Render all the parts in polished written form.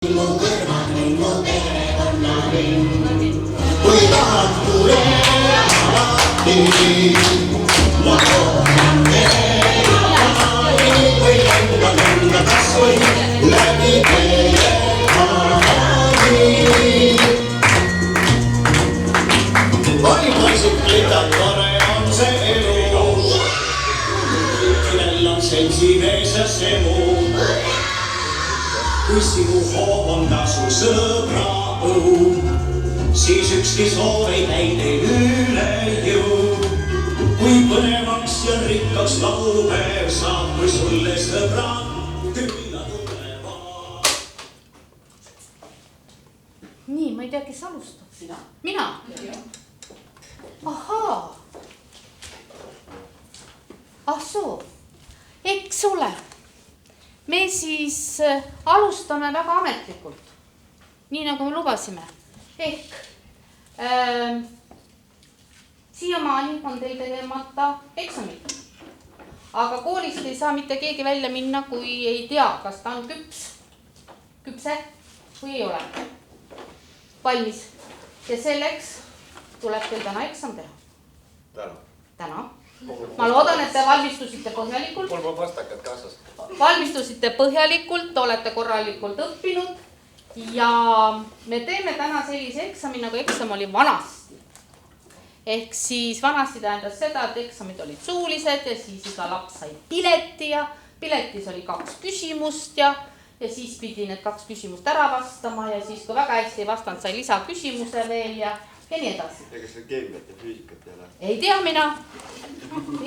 Mu kõrval mu perekonna ring. Kui tahad tule alati, ma toodan teile või lenda kas või läbi teie maani. Oi poisiklitta, tore on see elu, kellel on seltsimees ja see muu. Kui sinu hoov on tasu sõbra õu, siis ükski soov ei käi üle jõu. Kui põnevaks ja rikkaks laupäev saab, kui sulle sõbrad külla tulevad. Nii, ma ei tea, kes alustab sina? Mina? Ahaa. Ah soo, eks ole. Me siis alustame väga ametlikult, nii nagu me lubasime. Ehk siiamaani on teil tegemata eksamid. Aga koolist ei saa mitte keegi välja minna, kui ei tea, kas ta on küpse või ei ole. Valmis. Ja selleks tuleb teil täna eksam teha. Täna. Ma loodan, et te valmistusite põhjalikult. Mul pole vastakad kaasas. Valmistusite põhjalikult, olete korralikult õppinud ja me teeme täna sellise eksami, nagu eksam oli vanasti. Ehk siis vanasti tähendas seda, et eksamid olid suulised ja siis iga laps sai pileti ja piletis oli 2 küsimust ja siis pidi need 2 küsimust ära vastama ja siis kui väga hästi ei vastanud, sai lisaküsimuse veel ja nii edasi. Ja kas see keemiat ja füüsikat ei ole? Ei tea mina.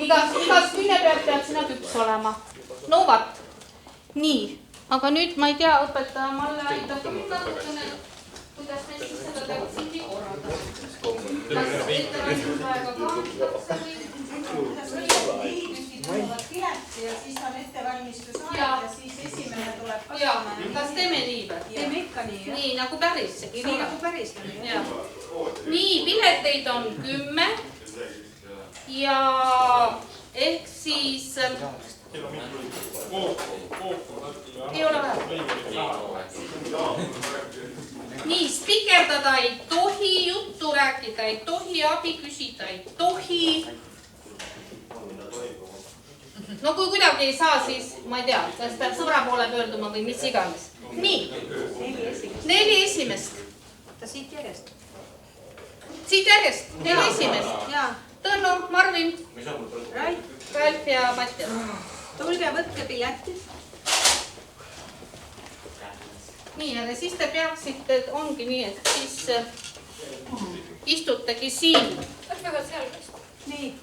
Igas künne pealt peab sina küps olema. No vaat. Nii. Aga nüüd ma ei tea, õpetaja Malle aitab mind natukene, kuidas me siis seda tähtsiti korrada. Kas ettevalmistusaega ka? Pileti ja siis on ettevalmistusaeg ja siis esimene tuleb kasvama. Kas teeme nii või? Teeme ikka nii, jah? Nii nagu päris. Nii nagu päris. Nii, pileteid on 10 ja ehk siis ei ole vaja. Nii, spikerdada ei tohi, juttu rääkida ei tohi, abi küsida ei tohi. No kui kuidagi ei saa, siis ma ei tea, kas peab sõbra poole pöörduma või mis iganes. Nii, 4 esimest. Oota, siit järjest. Siit järjest, 4 esimest. Tõnu, Marvin, Ralf ja Mattias. Tulge, võtke piletid. Nii, aga siis te peaksite, et ongi nii, et siis istutegi siin. Nii.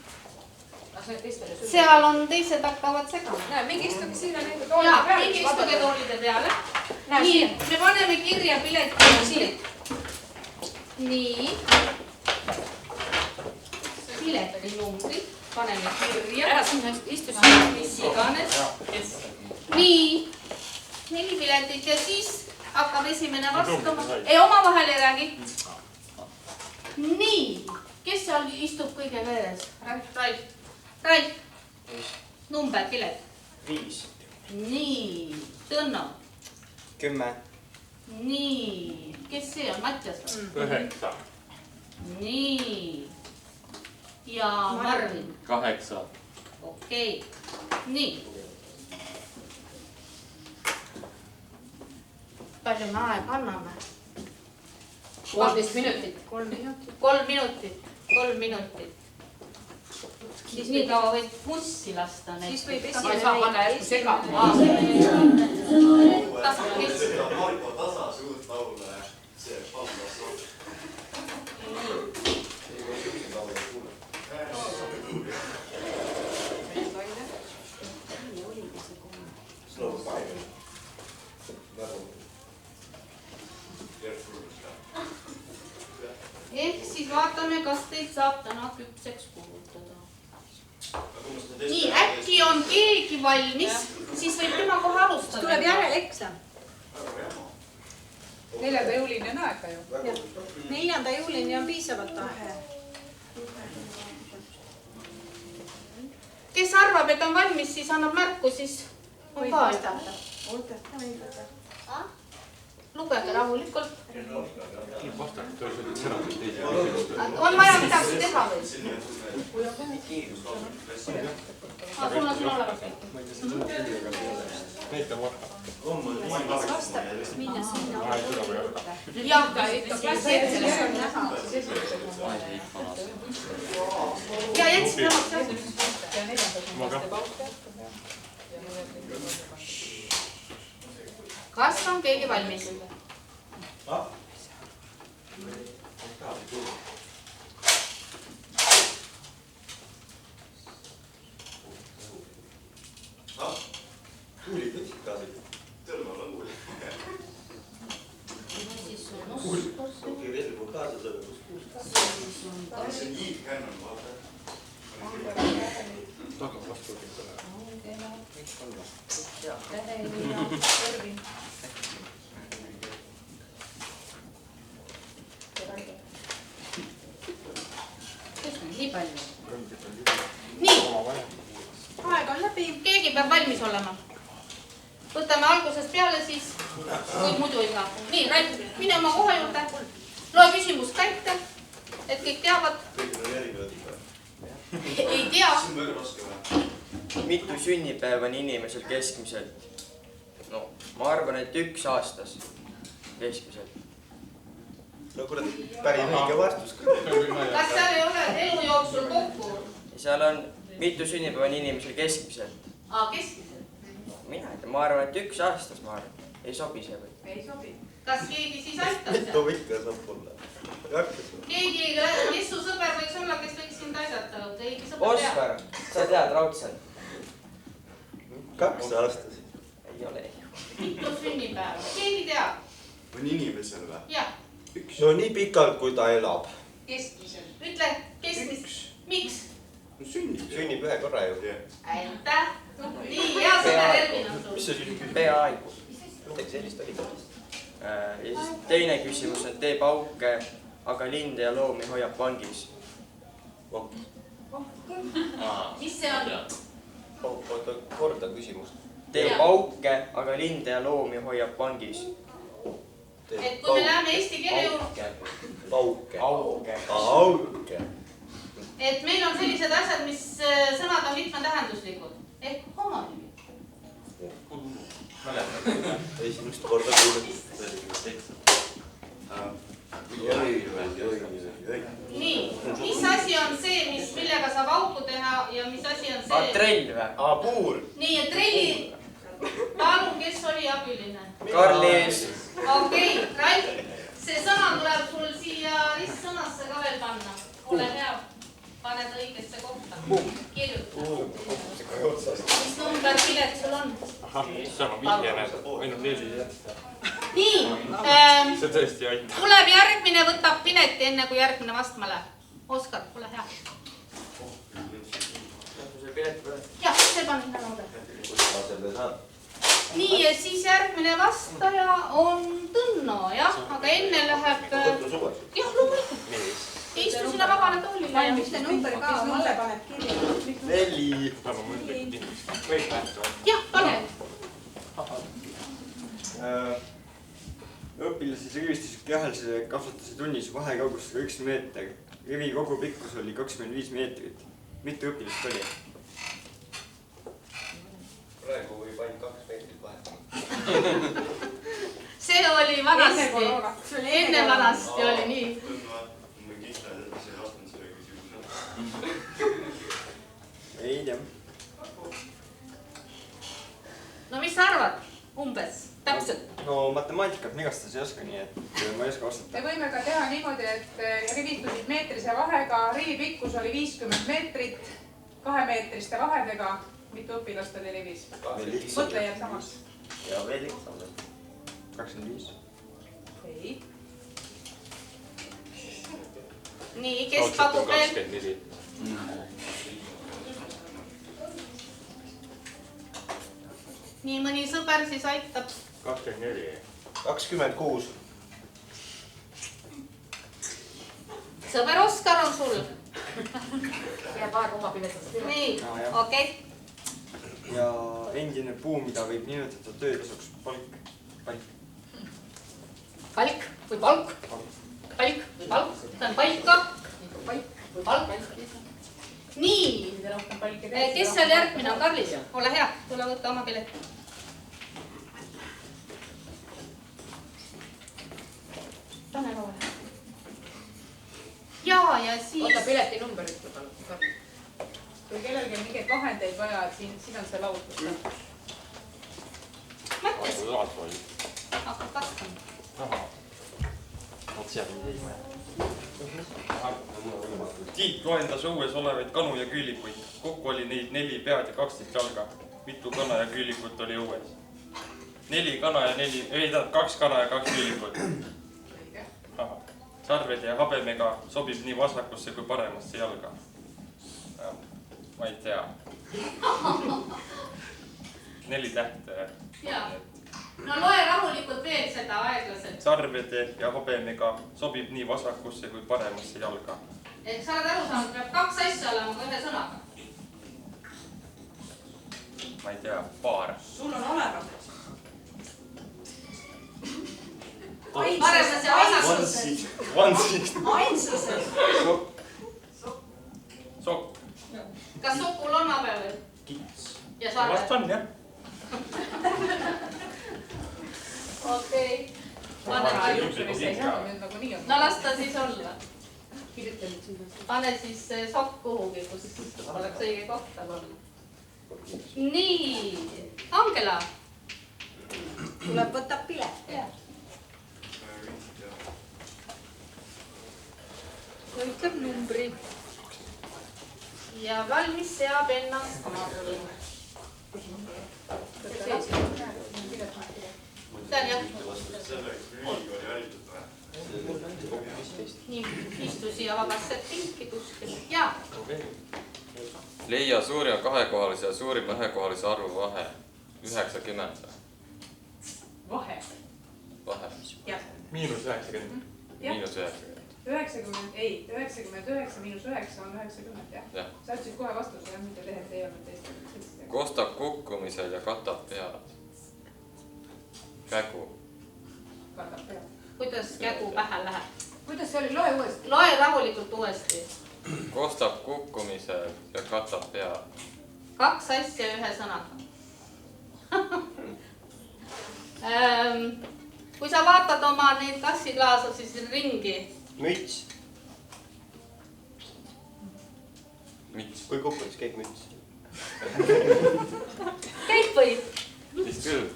Seal on teised hakkavad segama. Mingi istuge siin on nende toolide peale. Mingi istuge toolide peale. Nii, me paneme kirja pileti. Nii. Pileti numbrid. Paneme kirja. Ära sinna istusin. Mis iganes. Nii. 4 piletit ja siis hakkab esimene vastama. Ei, omavahel ei räägi. Nii. Kes seal istub kõige veres? Ralf. Number pilet. 5. Nii. Tõnno. 10. Nii. Kes see on? Mattias? 9. Nii. Ja Marvin? 8. Okei. Nii. Palju me aega anname? 13 minutit. 3 minutit. 3 minutit. 3 minutit. Siis nii kaua võib bussi lasta neid. Siis võib Ma ei saa panna järsku segama. Marko Tasa suurt laule. See palmas on. Ehk siis vaatame, kas teid saab täna küpseks kuulutada. Nii, äkki on keegi valmis, siis võib tema kohe alustada. Tuleb järeleksam. 4. juulini on aega ju. 4. juulini on piisavalt aega. Kes arvab, et on valmis, siis annab märku, siis on ka aega. rahulikult. On vaja midagi teha või? Sul on olemas. Jah, ja jätsin omaks asjad. Kas on keegi valmis? Kuuli pütikasid. Tõlmal on kuuli. Kuuli relvu kaasas oli, kus kuus. See on hiidkännan, vaata. Taga vastu. Nii palju. Nii, aeg on läbi. keegi peab valmis olema. Võtame algusest peale siis, kuid muidu ei saa. Nii, Raip, mine oma koha juurde. Loe küsimust kätte, et kõik teavad. Kõik on erinevad ikka. Ei tea. See on väga raske või? Mitu sünnipäeva on inimesel keskmiselt? No, ma arvan, et 1 aastas keskmiselt. No kuule, päris õige vastus. Kas seal ei ole elu jooksul kokku? Seal on mitu sünnipäeva on inimesel keskmiselt. Keskmiselt. Mina ei tea, ma arvan, et 1 aastas, ma arvan. Ei sobi see või? Ei sobi. Kas keegi siis aitab seal? Too ikka saab olla. Keegi, kes su sõber võiks olla, kes võiks sind aidata? Keegi sõber teab? Oskar, sa tead raudselt? 2 aastas. Ei ole. Mitu sünnipäeva? Keegi teab? On inimesel või? Jah. No nii pikalt, kui ta elab. Keskmiselt. Ütle, keskmist. Miks? Sünnib 1 korra ju. Aitäh. Nii, hea sõber Ervin on sul. Mis see sünnib? Peaaegu. Midagi sellist oli ka. Ja siis teine küsimus on, teeb auke, aga linde ja loomi hoiab vangis. Mis see on? Oota, korda küsimust. Teeb auke, aga linde ja loomi hoiab vangis. Et kui me läheme eesti keele juurde, Auke. Auke. Auke. et meil on sellised asjad, mis sõnad on mitmetähenduslikud. Ehk homonüümi. Esimest korda kuuled. Nii, mis asi on see, millega saab auku teha ja mis asi on see? Trell või? Puur. Nii, et trelli, palun, kes oli abiline? Karlis. Okei, Raif, see sõna tuleb sul siia ristsõnasse ka veel panna. Ole hea, paned õigesse kohta. Kirjuta. Mis number pilet sul on? See on vihjene, ainult 4 jätta. Nii, See tõesti aitab. tuleb järgmine, võtab pileti enne kui järgmine vastma läheb. Oskar, ole hea. Jah, see pani nõude. Nii, ja siis järgmine vastaja on Tõnno, jah, aga enne läheb... Jah, loomulikult. Istu sinna vabale toolile. Valmiste number ka, mulle paned kirja. 4. Jah, pane. Õpilased rivistasid kehalise kasvatuse tunnis vahekaugusega 1 meeter. Rivi kogu pikkus oli 25 meetrit. Mitu õpilast oli? Praegu võib ainult 2 meetrit vahetama. See oli vanasti. Enne vanasti oli nii. Ma kindlasti ei vastanud selle küsimusele. Ei tea. No mis sa arvad? Umbes, täpselt. No matemaatikat ma igatahes ei oska, nii et ma ei oska vastata. Me võime ka teha niimoodi, et rivistusid meetrise vahega, rivi pikkus oli 50 meetrit, 2-meetriste vahedega. Mitu õpilast oli rivis? Mõtle jääb samaks. Ja veel lihtsam. 25. Ei. Nii, kes pakub veel? 24. Nii, mõni sõber siis aitab. 24. 26. Sõber Oskar on sul. Jääb aeg oma piletist. Nii, jah. okei. Ja endine puu, mida võib nimetada töötasuks palk. palk või palk. Palk või palk. Ütlen paika. Palk või palk. Nii. Kes seal järgmine on? Karlis? Ole hea. Tule võtta oma pilet. Pane lauale. Ja siis... Oota, pileti number ütle palun. Kui kellelgi on mingeid vahendeid vaja, et siin on see lautus. Mattis. Laatval. Hakkab kastama. Oot seal ei maja. Tiit loendas õues olevaid kanu ja küülikuid. Kokku oli neid 4 pead ja 12 jalga. Mitu kana ja küülikut oli õues? 2 kana ja 2 küülikut. Sarved ja habemega sobib nii vasakusse kui paremasse jalga. Ma ei tea. 4 tähte. Jaa. No loe rahulikult veel seda aeglaselt. Sarvede ja habemega sobib nii vasakusse kui paremasse jalga. Et sa oled aru saanud, peab 2 asja olema ka ühe sõnaga. Ma ei tea, paar. sul on olemas. Paremasse ja vasakusse. Ainsuses. Sokk. Kas sokul on habe või? Kits. Ja sarve? Vast on, jah. Okei. No las ta siis olla. Pane siis sokk kuhugi, kus oleks õige kohta olla. Nii. Angela. Tuleb võtab pilet. Ütleb numbri. Ja valmis seab ennast marru. Tean jah. Nii, istu siia vabasse pinki kuskil. Jaa. Leia suurima kahekohalise ja suurima ühekohalise arvu vahe. 90. Vahe. Vahe. Miinus 90. Miinus 90. 99 miinus 9 on 90, jah? Sa ütlesid kohe vastuse, jah, mitte tehed ei olnud teist. Kostab kukkumisel ja katab pead. Kägu. Katab pead. Kuidas kägu pähe läheb? Kuidas see oli? Loe uuesti. Loe rahulikult uuesti. Kostab kukkumisel ja katab pead. 2 asja ühe sõnaga. Kui sa vaatad oma neid kassiklaasa, siis ringi. Müts. Miks? Kui kukkud, siis käib müts. Käib või? Vist küll.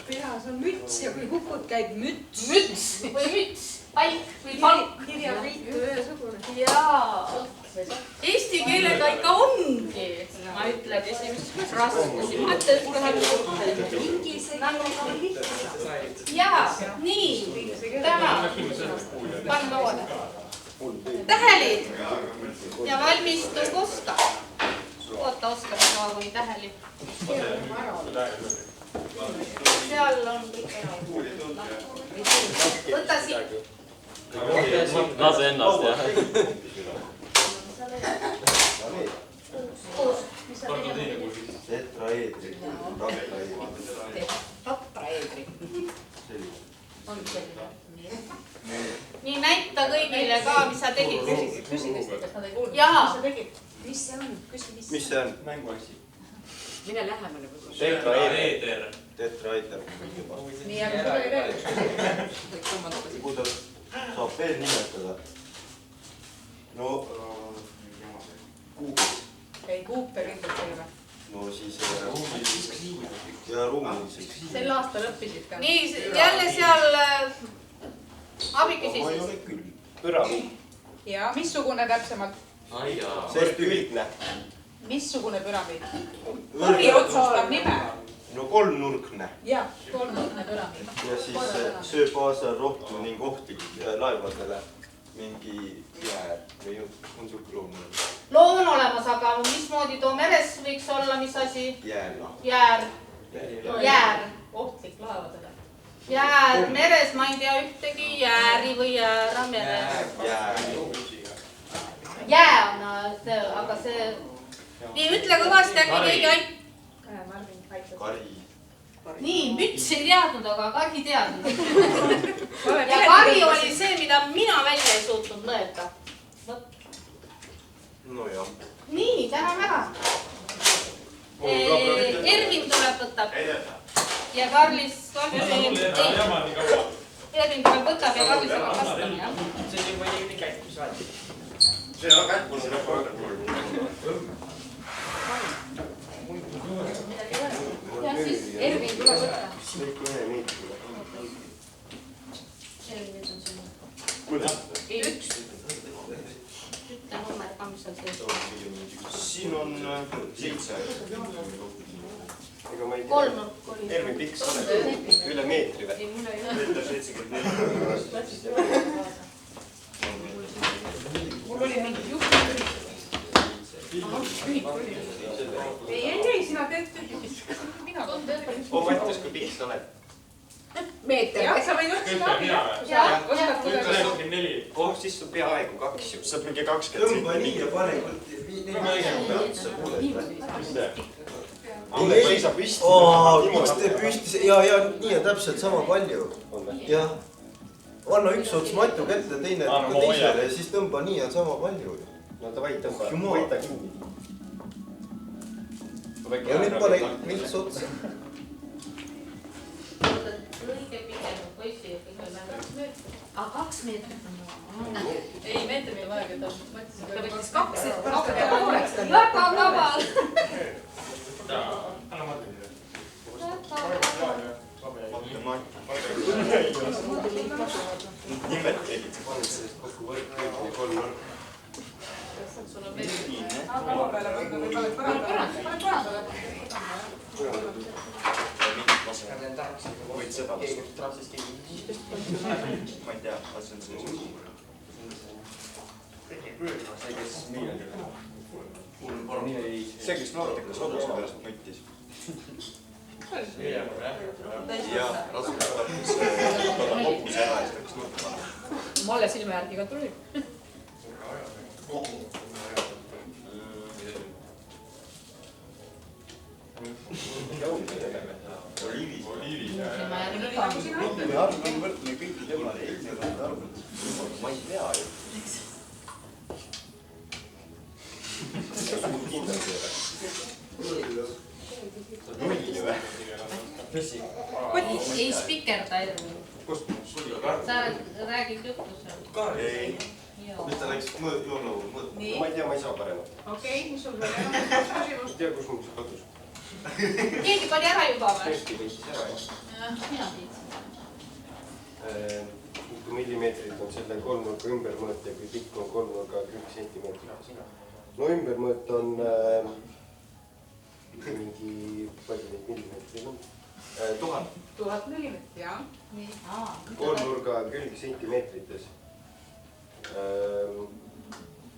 Peas on müts ja kui kukud käib müts. Müts või müts. Palk või palk. Kirjaliitu ühesugune. Jaa. Eesti keelega ikka ongi. Ma ütlen esimest raskusi. Ma ütlen kohe. Inglise keelega on lihtsam. Jaa, nii. Täna. Pann lauale. Täheli. Ja valmistu Oskar. Oota Oskar kaua kuni Täheli. Seal on kõik ära. Võta siit. Lase ennast, jah. Kuus. Mis sa tegid? Tetraeedri. Tatraeedri. Nii näita kõigile ka, mis sa tegid. Küsi tõesti, kas nad ei kuulnud. Jaa. Mis sa tegid? Mis see on? Küsi, mis? Mis see on? Mänguasi. Mine lähemale. Tetraeeder. Tetraeeder. Nii, aga seda ei veel. Kuidas saab veel nimetada? No, kuubis. Ei, Cooper ilmselt ei ole. No siis ja ruumiliseks. Sel aastal õppisid ka. Nii, jälle seal abi küsis. Ma ei ole küll. Püramiid. Ja missugune täpsemalt? See püükne. Missugune püramiid? Kuri otsustab nime. No kolmnurkne. Jah, kolmnurkne püramiid. Ja siis sööb kaasa rohtu ning ohti laevadele mingi jäär või on siuke loom? Loom on olemas, aga mismoodi too meres võiks olla, mis asi? Jäär. Jäär. Jäär. Ohtlik laevadele. Jäär. Meres ma ei tea ühtegi jääri või jäära meres. Jäär. Jää on, aga see... Nii, ütle kõvasti äkki keegi ait... Marvin, aitab. Kari. Nii, müts ei teadnud, aga kari teadnud. suutnud mõelda. nojah. Nii, täname ära. Ervin tuleb võtab. Ja Karlis. Ervin tuleb võtab ja Karlis hakkab vastama, jah? See on juba nii käitus vaata. See on kätkus, see on Ja siis Ervin tuleb võtta. kõik ühe meetri. Ervin on siin. Kuidas? Üks. Ütle number ka, mis on sees. Siin on 7. Ega ma ei tea. Kolmnurk oli. Ervin pikk saab üle meetri või? Meeter 74. Mul oli mingi juht. Ei, sina teed tüüpist. Mina Oh, Mattias, kui pikk sa oled? meeter. Jah, sa võid otsida abi. Oskad kuidagi. Oh, siis on peaaegu 2 ju. Saab mingi 20 centi. Tõmba nii ja pane. Kuule, seisa püsti. Miks te püsti? Ja nii on täpselt sama palju. Jah. Anna üks ots Matu kätte, teine teisele ja siis tõmba nii on sama palju. No davai, tõmba. Võita kinni. Ja nüüd pane vilts otsa. Õige pikem poisi ja kõige vähem. 2 meetrit on vaja. Ei, meetrit on vaja, ta võttis 2, et pooleks. Väga kaval. Nimed tegid, sa paned sellest kokku võrk, 3 nurk. Laua peale võtta või paned parandada. Võid seda vastu. Ma ei tea, aga see on see sugu. See, kes noortekas hobuse pärast mõttis. Jah, raskus tahtis hobuse ära ja siis hakkas nurka panema. Malle silma järgi kontrollib. Ma ei tea ju. Kindel see nulli või? Pissi. Ei spikerda Ervin. Kust? Sa räägid juttu seal. Ei. Nüüd ta läks joonu mõõtma. Ma ei tea, ma ei saa paremat. Okei, mis sul veel on? Ma ei tea, kus mul see kadus. Keegi pani ära juba või? Tõesti võitis ära, jah. Mina viitsin. Kui millimeetrid on selle kolmnurga ümbermõõt ja kui pikk on kolmnurga 10 sentimeetrit. No ümbermõõt on mingi, palju neid millimeetreid on? 1000. 1000 millimeetrit, jah. Kolmnurga külg sentimeetrites.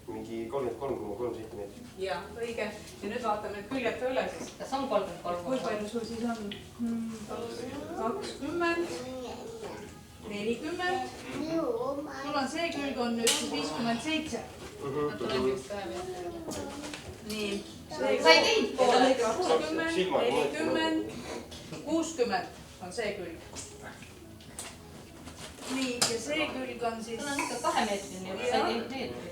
Mingi 33,3 sentimeetrit. Jah, õige. Ja nüüd vaatame need küljed ka üle siis. Kas on 33? Kui palju sul siis on? 20, 40. Sul on see külg on nüüd 57. Nii. Sa ei teinud poole. 20, 40, 60 on see külg. Nii, ja see külg on siis... Sul on ikka 2 meetrini, sa ei teinud meetrit.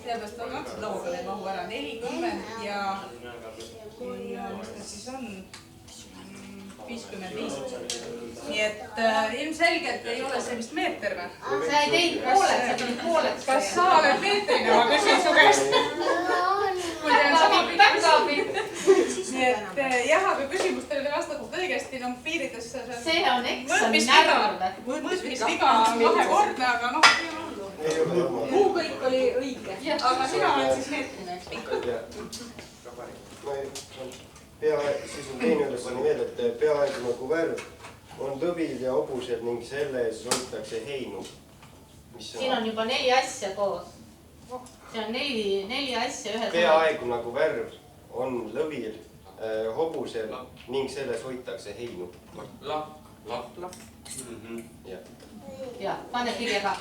Sellepärast on otsad laua peale ei mahu ära. 40 ja mis ta siis on? 55. Nii et ilmselgelt ei ole see vist meeter või? Sa ei teinud pooleks, sa teinud pooleks. Kas sa oled meetrine? Ma küsin su käest. Mul teil sama pikkus. Nii et jah, aga küsimustele te vastatud õigesti, no piirides see on eksami närv. Mõõtmisviga on kahekordne, aga noh, muu kõik oli õige. Aga sina oled siis meetrine, eks? Siis on teine ülesanne veel, et peaaegu nagu värv on tõbil ja hobused ning selles hoitakse heinu. Siin on juba 4 asja koos. See on 4 asja ühes. Peaaegu nagu värv on lõvil, hobusel ning selles hoitakse heinu. Lakk. Jah, pane kirja ka.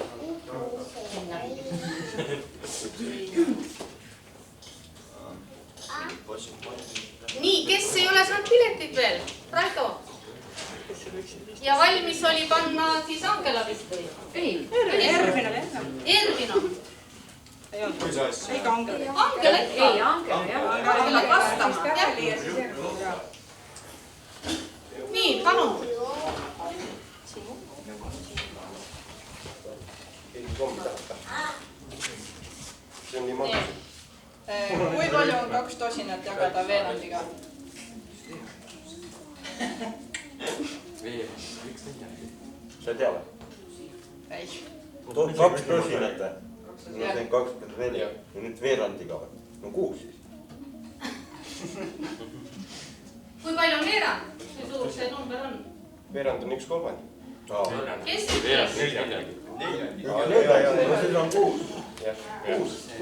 Nii, kes ei ole saanud piletit veel? Raido. ja valmis oli panna siis Angela vist või? Ei. Ervin oli enne. Ervino. Ei olnud. Eikä Angela. Angela ikka. Ei, Angela jah. Angela vastama. Täheli ja siis Ervin. Nii, palun. See on nii magus. Kui palju on 2 tosinat jagada veerandiga? Sa ei tea või? Ei. 2 tosinat või? No see on 24 ja nüüd veerandiga või? No 6 siis. Kui palju on veerand? Kui suur see number on? Veerand on 1/3. Kes veerand ütles?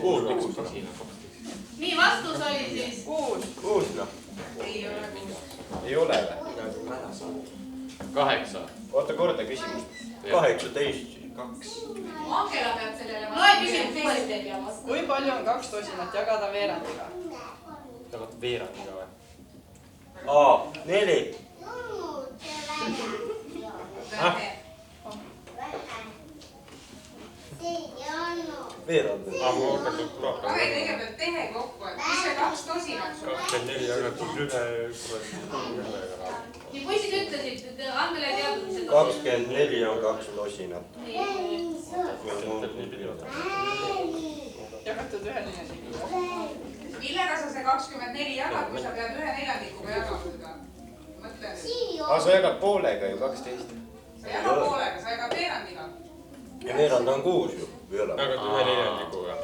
6. Nii, vastus oli siis 6 noh. Ei ole mingi. Ei ole või? 8. Oota korda küsimust. 18. Angela peab sellele loe küsimus uuesti. Kui palju on 2 tosinat jagada veerandiga? Jagad veerandiga või? 4. Veerand. Pane kõigepealt tehe kokku, et mis see 2 tosinat sul on? 24 jagatud ühe. Nii, poisid ütlesid, et Angela ei teadnud, mis see 24 on 2 tosinat. Jagatud ühe neljandikuga. Millega sa see 24 jagad, kui sa pead 1/4 jagama seda? Mõtle nüüd. Sa jagad poolega ju 12. Sa jagad poolega, sa jagad veerandiga. Ja veerand on 6 ju. Jagad 1/4.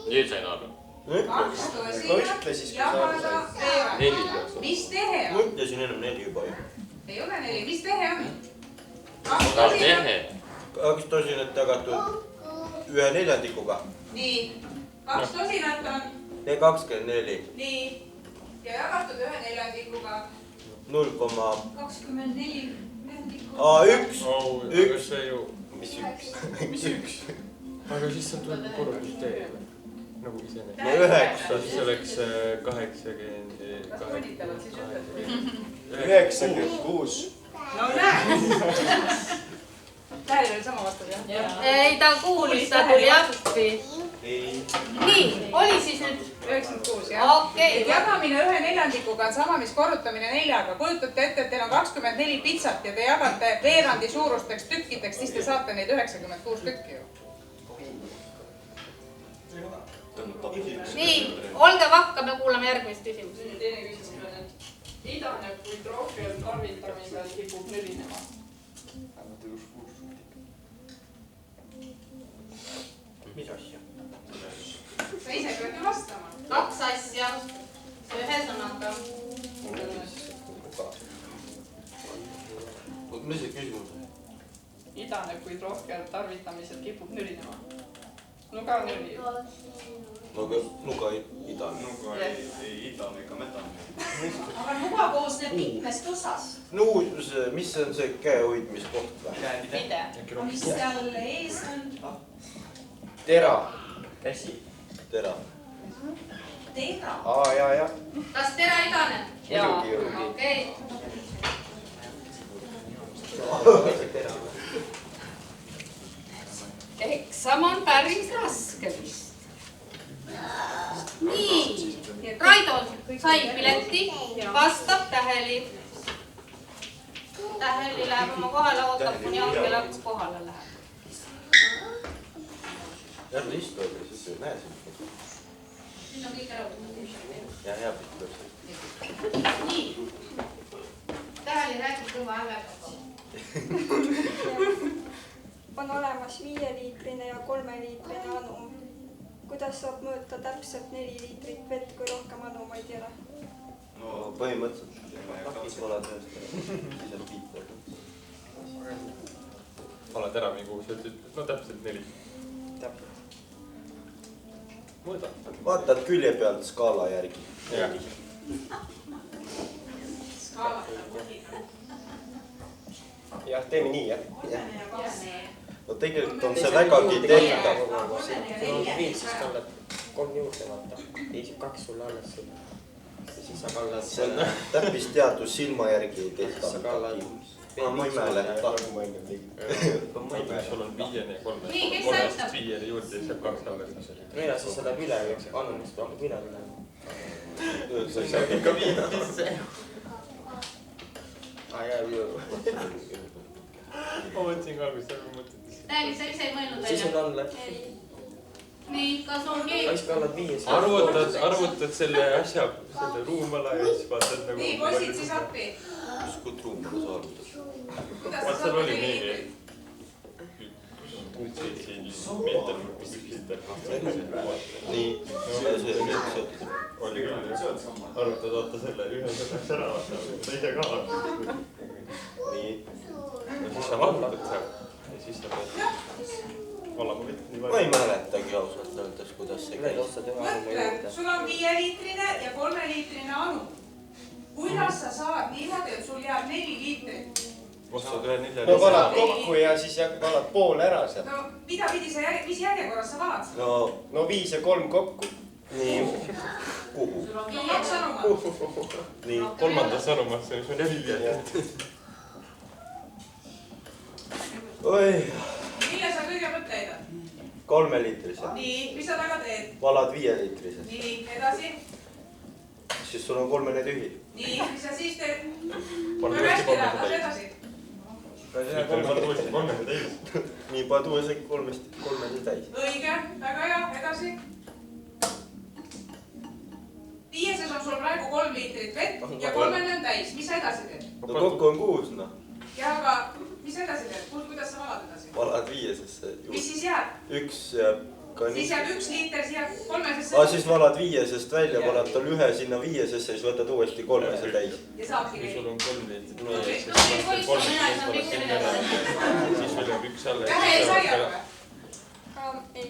Nüüd sain aru. 2 tosinat jagada veerandiga. Mis tehe Ma on? ütlesin ennem 4 juba ju. Ei ole 4, mis tehe on? 2 tosinat jagatud 1/4. Nii, 2 tosinat on, 24. nii, ja jagatud 1/4. 24 1. Aga see ju... Mis 1? Mis 1? Aga siis sealt tuleb korrutusteed. Nagu iseenesest. No 9. Siis oleks 96. No näe. Tähel oli sama vastus jah? Ei, ta kuulis, ta tuli appi. Nii, oli siis nüüd 96 jah? Okei. Jagamine 1/4 on sama, mis korrutamine 4-ga. Kujutate ette, et teil on 24 pitsat ja te jagate veerandi suurusteks tükkideks, siis te saate neid 96 tükki ju. Nii, olge vahka, me kuulame järgmist küsimust. Teine küsimus on, et idaneb, kui troofial tarvitamisel kipub nürinema. Mis asja? Sa ise pead ju vastama. 2 asja, ühe sõnaga. Mis see küsimus on? Idaneb, kui troofial tarvitamisel kipub nürinema. Nuga nüri. Nuga ei idane. Nuga ei idane ega metane. Aga nuga koosneb mitmest osast. Mis on see käehoidmiskoht või? Pide. Mis seal ees on? Tera. Käsi. Tera. Tera. Ja. Kas tera idaneb? Muidugi. Okei. Eksam on päris raske vist. Nii, Raido sai pileti, vastab Täheli. Täheli läheb oma kohale, ootab kuni Angela kohale läheb. Jälle istu, aga siis ei näe sind. Nüüd on kõik ära võtnud. Ja hea pilt. Nii, Täheli räägib kõva häälega. On olemas 5-liitrine ja 3-liitrine anum. Kuidas saab mõõta täpselt 4 liitrit vett, kui rohkem anumaid ei ole? No põhimõtteliselt pakis pole tõesti. Ise piita. Oled ära mingi uus, ütled, no täpselt 4. Täpselt. Mõõda. Vaatad külje pealt skaala järgi. Jah, teeme nii jah. No tegelikult on see vägagi tehtav. See on 5, siis kallad 3 juurde vaata. 2 sulle alles siin. Ja siis sa kallad See on täppisteadus silma järgi tehtav. Sa kallad ma ei mäleta. sul on 5 ja 3. Nii, kes 3 aitab? 5 juurde, siis saab 2 alles. no ja siis seda üle, annan vist hakkab üle minema. Sa ei saa ikka viina. jääb ju. ma mõtlesin ka, kus sa mõtled. Täheli, sa ise ei mõelnud siis välja? on all läks. Nii, kas on keegi? Aiska annad 5. Arvutad selle asja, selle ruumala ja siis vaatad nagu... Nii, poisid siis appi. Mis kui ruumala sa arvutad? Kuidas sa saad nii? Nii, see oli küll. Arvutad vaata selle ühe selleks ära, teise ka. Nii. Ja siis sa vallad seal. Ja siis sa pead vallama vett nii palju. Ma ei mäletagi ausalt öeldes, kuidas see käis. Mõtle, sul on 5-liitrine ja 3-liitrine anu. Kuidas sa saad niimoodi, et sul jääb 4 liitrit? Ostad ühe 4 no valad kokku ja siis valad pool ära seal. No mida pidi sa mis järjekorras sa valad? No 5 ja 3 kokku. Nii. Kuhu? No 2 anumat. Nii. Kolmandas anumasse, mis on 4 liitrit. Oi. Mille sa kõige mõtte heidad? 3-liitrise. Nii, mis sa taga teed? Valad 5-liitrise. Nii, edasi. Siis sul on 3 tühi. Nii, mis sa siis teed? Paned Kui hästi uuesti läheb, kolmese edasi. Paned uuesti kolmese täis. Nii, paned uuesti 3 täis. Õige, väga hea, edasi. 5-ses on sul praegu 3 liitrit vett ja 3-ne on täis. Mis sa edasi teed? No kokku on 6, noh. Ja aga mis edasi teed? Kuidas sa valad edasi? Valad 5-sesse. Mis siis jääb? 1 jääb ka nii. Siis jääb 1 liiter, siis jääb 3-sesse. Siis valad 5-sest välja, valad tal 1 sinna 5-sesse, siis võtad uuesti 3-se täis. Ja saabki Kui sul on 3 liitrit. Siis sul jääb 1 alla. Vähe ei sai aru või? Ei.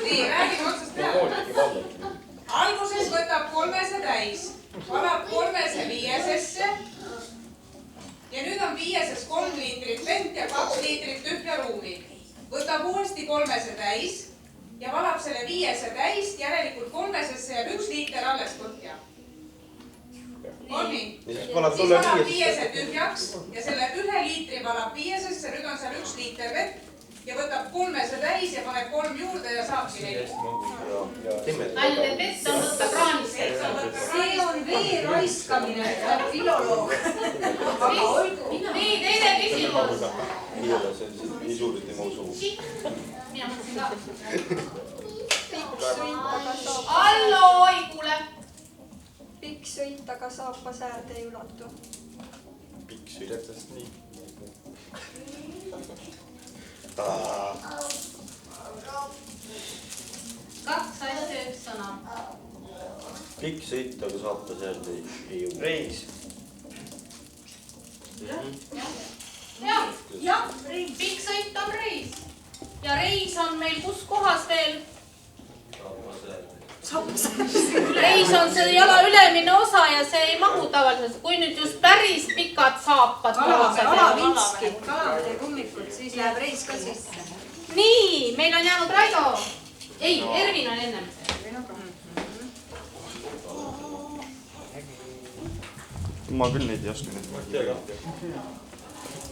Nii, räägime otsast peale. Alguses võtab 3-se täis, valab 3-se 5-sesse. Ja nüüd on 5-ses 3 liitrit vett ja 2 liitrit tühja ruumi. Võtab uuesti 3-se täis ja valab selle 5-se täis, järelikult 3-sesse jääb 1 liiter alles põhja. On nii? Siis valab 5-se tühjaks ja selle 1 liitri valab 5-sesse, nüüd on seal 1 liiter vett ja võtab 3-se täis ja paneb 3 juurde ja saabki 4. Ainult vett on võtta kraanisse. See on vee raiskamine, filoloog. Aga olgu. Nii, teine küsimus. Ei ole, see on nii suur, et ei mahu suhu. Mina mõtlesin ka. Allo, Allo, ei kuule. pikk sõit, aga saapas äärde ei ulatu. Pikk sõidetast nii. Kaks asja, 1 sõna. Pikk sõit, aga saapas äärde ei jõua. Reis. Jah, pikk sõit on reis. Ja reis on meil kus kohas veel? Reis on see jala ülemine osa ja see ei mahu tavaliselt. Kui nüüd just päris pikad saapad. Kalavinskid, kalade kummikud, siis läheb reis ka sisse. Nii, meil on jäänud Raido. Ei, Ervin on ennem. Ma küll neid ei oska nüüd. Ma ei tea ka.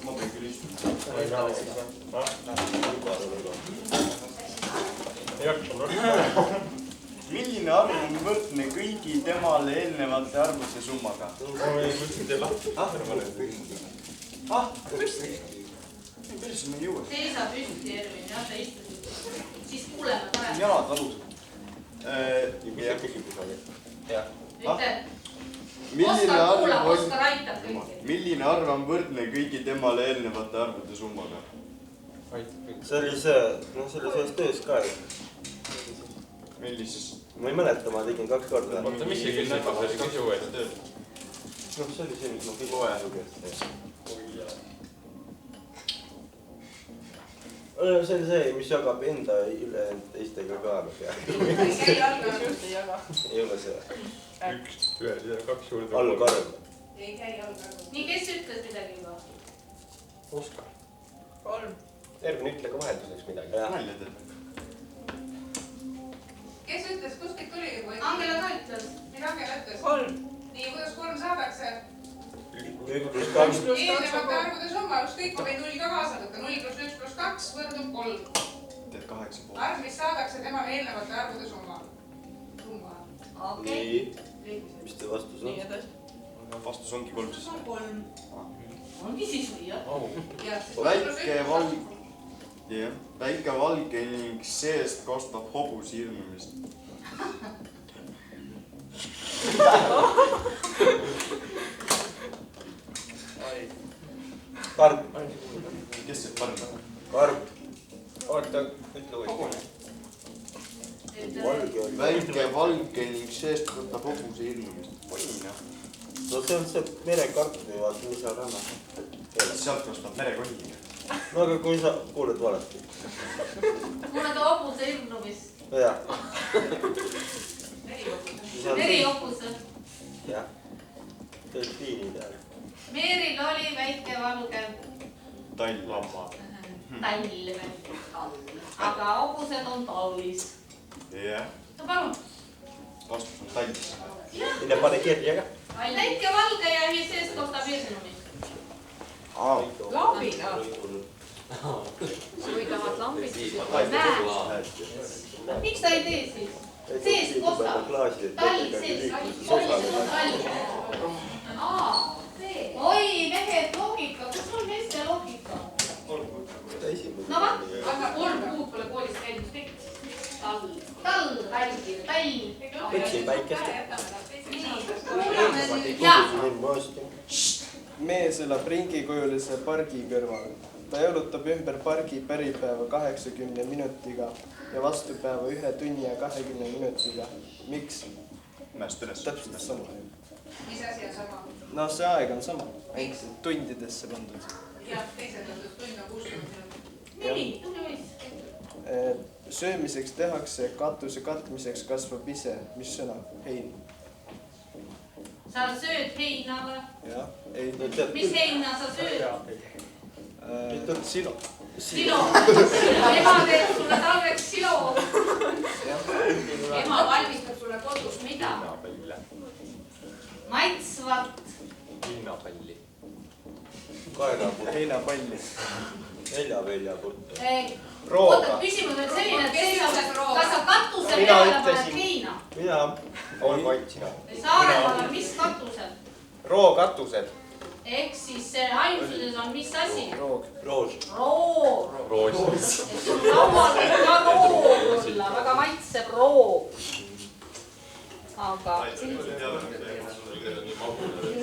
Ma pean küll istuma. Milline arv on võrdne kõigi temale eelnevate arvude summaga? Ma ei mõtlesin teie lahti. Kuidas me jõuame? Seisa püsti, Ervin, jah, sa istusid. Siis kuuleme parem. Jalad valusad. Mis see küsimus oli? Ütle. Oskar kuulab, Oskar aitab kõiki. Milline arv on võrdne kõigi temale eelnevate arvude summaga? See oli see, noh, see oli selles töös ka. Millises? Ma ei mäleta, ma tegin 2 korda. Oota, mis see küsimus oli? Küsi uuesti. Noh, see oli see, mis ma küsisin. See oli see, mis jagab enda ülejäänud teistega ka. Ei ole see. 1 ja 2 juurde. Allkarv. Ei käi jalga. Nii, kes ütles midagi juba? Oskar. 3. Ervin, ütle ka vahelduseks midagi. Nalja teed. Kes ütles, kuskilt tuli või? Angela ka ütles. Mida Angela ütles? 3. Nii, kuidas 3 saadakse? 1 + 2. Eelnevate arvude summa. sama, ükskõik, ma võin 0 ka kaasa võtta. 0 + 1 + 2 võrdub 3. Teed 8,5. Arv, mis saadakse tema eelnevate arvude summa. Nii. Mis te vastus on? Vastus ongi 3 siis. On 3. Ongi siis või, jah? Väike valge ning seest kostab hobuse ilmumist. Karp. Kes see Karp on? Karp. Oota, ütle uuesti. Väike valge ning seest kostab hobuse ilmumist. No see on see merekarp või vaata, mis sa rannas. Sealt kostab merekohi. No aga kui sa kuuled valesti. Kuuled hobuse ilmumist. Jah. Merihobuse. Jah. Delfiinid jah. Meeril oli väike valge Tall. tall. Aga hobused on talvis. Jah. No palun. Vastus on tallis. Mine pane kirja ka. Väike valge ja seest kostab ilmumist. Lambina. Kui tahad lambist, siis Miks ta ei tee siis? Seest kostab. Tall seest. Oi, mehed, loogika. Kus on meeste loogika? No va, aga 3 kuud pole koolis käinud. Tall, välgil, tall. Võtsin päikest. Mees elab ringikujulise pargi kõrval. Ta jalutab ümber pargi päripäeva 80 minutiga ja vastupäeva 1 tunni ja 20 minutiga. Miks? Mäest üles. Täpselt sama. Mis asi on sama? No see aeg on sama. Tundidesse pandud. Jah, teisendatud tund on 60 minutit. Nii, tule võis. Söömiseks tehakse, katuse katmiseks kasvab ise. Mis sõna? Hein. Sa sööd heina või? Jah. Ei. Mis heina sa sööd? Silo. Silo. Ema teeb sulle talveks silo. Ema valmistab sulle kodus mida? Maitsvat. Linnapalli. Kaelapult. Heinapalli. Neljaväljapult. Oota, küsimus on selline, et kas sa katuse peale paned heina? Mina. On Koit, sina. Saaremaal on mis katused? Rookatused. Ehk siis see ainsuses on mis asi? Roog. Roos. Roog. Roos. Laual võib ka roog olla, väga maitseb roog. Aga...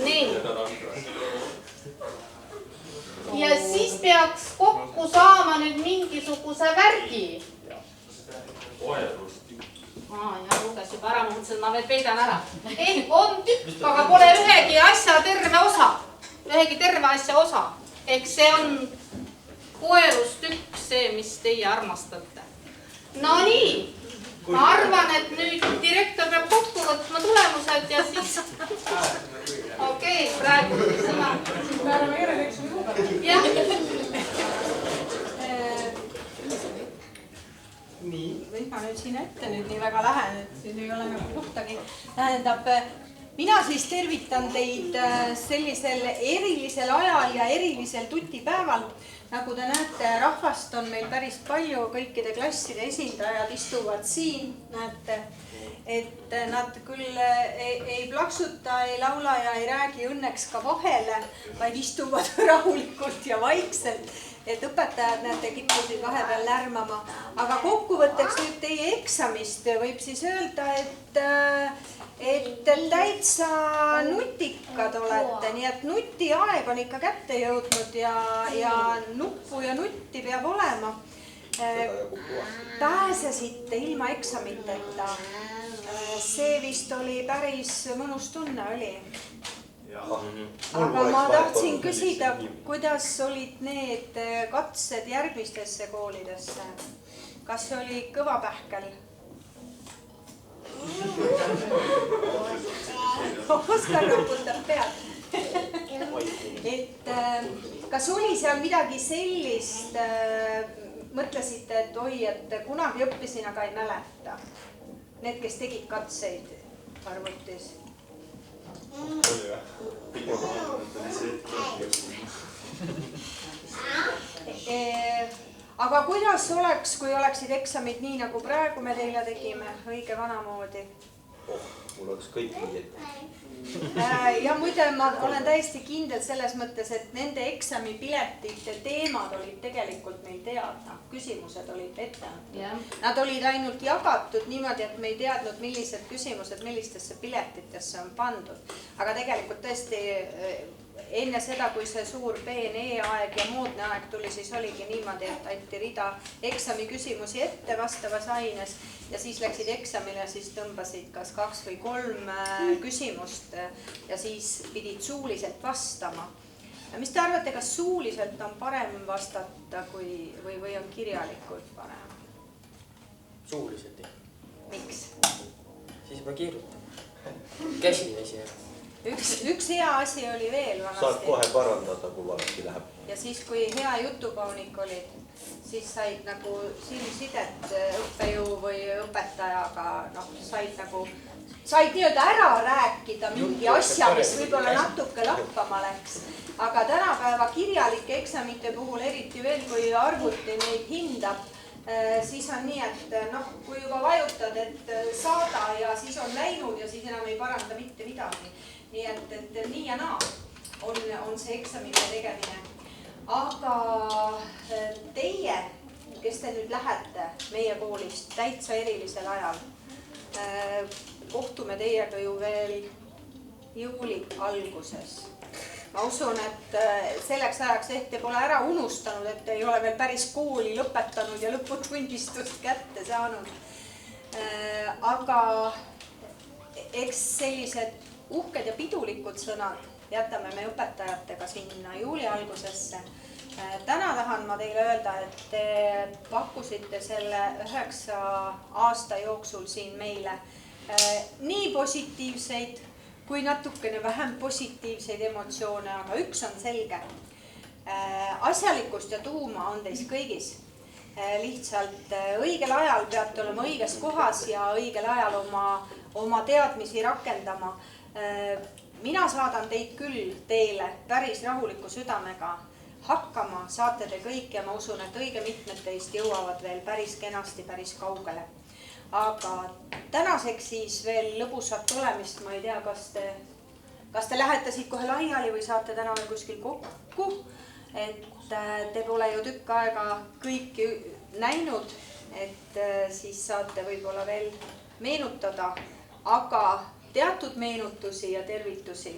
Nii. Ja siis peaks kokku saama nüüd mingisuguse värgi. Ja luges juba ära, ma mõtlesin, et ma veel peidan ära. Ehk on tükk, aga pole ühegi asja terve osa. Ühegi terve asja osa. Ehk see on koerustükk, see, mis teie armastate. No nii, ma arvan, et nüüd direktor peab kokku võtma tulemused ja siis... Okei, praegu sõna. Me oleme järeleksami lugenud. Jah. Võin ma nüüd siin ette nüüd nii väga lähen, et siin ei ole nagu puhtagi. Tähendab, mina siis tervitan teid sellisel erilisel ajal ja erilisel tutipäeval. Nagu te näete, rahvast on meil päris palju, kõikide klasside esindajad istuvad siin, näete. Et nad küll ei plaksuta, ei laula ja ei räägi õnneks ka vahele, vaid istuvad rahulikult ja vaikselt. Et õpetajad näete kippusid vahepeal lärmama. Aga kokkuvõtteks nüüd teie eksamist võib siis öelda, et täitsa nutikad olete. Nii et nutiaeg on ikka kätte jõudnud ja nuppu ja nutti peab olema. Pääsesite ilma eksamiteta. See vist oli päris mõnus tunne oli. Aga ma tahtsin küsida, kuidas olid need katsed järgmistesse koolidesse? Kas see oli kõva pähkel? Oskar raputab pead. Et kas oli seal midagi sellist, mõtlesite, et oi, et kunagi õppisin, aga ei mäleta? Need, kes tegid katseid arvutis. Aga kuidas oleks, kui oleksid eksamid nii, nagu praegu me teile tegime, õige vanamoodi? Mul oleks kõik viied. Ja muide, ma olen täiesti kindel selles mõttes, et nende eksamipiletite teemad olid tegelikult meil teada. Küsimused olid ette. Nad olid ainult jagatud niimoodi, et me ei teadnud, millised küsimused millistesse piletitesse on pandud. Aga tegelikult tõesti enne seda, kui see suur PNE aeg ja moodne aeg tuli, siis oligi niimoodi, et anti rida eksami küsimusi ette vastavas aines ja siis läksid eksamile, siis tõmbasid kas 2 või 3 küsimust ja siis pidid suuliselt vastama. Mis te arvate, kas suuliselt on parem vastata või on kirjalikult parem? Suuliselt. Miks? Siis juba kiirutame. Käsi ees. Üks hea asi oli veel vanasti. Saad kohe parandada, kui valesti läheb. Ja siis, kui hea jutupaunik olid, siis said nagu silmsidet õppejõu või õpetajaga, said nii-öelda ära rääkida mingi asja, mis võib-olla natuke lappama läks. Aga tänapäeva kirjalike eksamite puhul, eriti veel, kui arvuti neid hindab, siis on nii, et kui juba vajutad, et saada ja siis on läinud ja siis enam ei paranda mitte midagi. Nii et nii ja naa on see eksamite tegemine. Aga teie, kes te nüüd lähete meie koolist täitsa erilisel ajal, kohtume teiega ju veel juuli alguses. Ma usun, et selleks ajaks ehk te pole ära unustanud, et te ei ole veel päris kooli lõpetanud ja lõputunnistust kätte saanud. Aga eks sellised uhked ja pidulikud sõnad jätame me õpetajatega sinna juuli algusesse. Täna tahan ma teile öelda, et te pakkusite selle 9 aasta jooksul siin meile nii positiivseid kui natukene vähem positiivseid emotsioone, aga üks on selge. Asjalikust ja tuuma on teis kõigis. Lihtsalt õigel ajal peate olema õiges kohas ja õigel ajal oma teadmisi rakendama. Mina saadan teid küll teile päris rahuliku südamega hakkama, saate te kõik ja ma usun, et õige mitmed teist jõuavad veel päris kenasti, päris kaugele. Aga tänaseks siis veel lõbusat olemist, ma ei tea, kas te lähete siit kohe laiali või saate täna veel kuskil kokku, et te pole ju tükk aega kõiki näinud, et siis saate võib-olla veel meenutada, aga teatud meenutusi ja tervitusi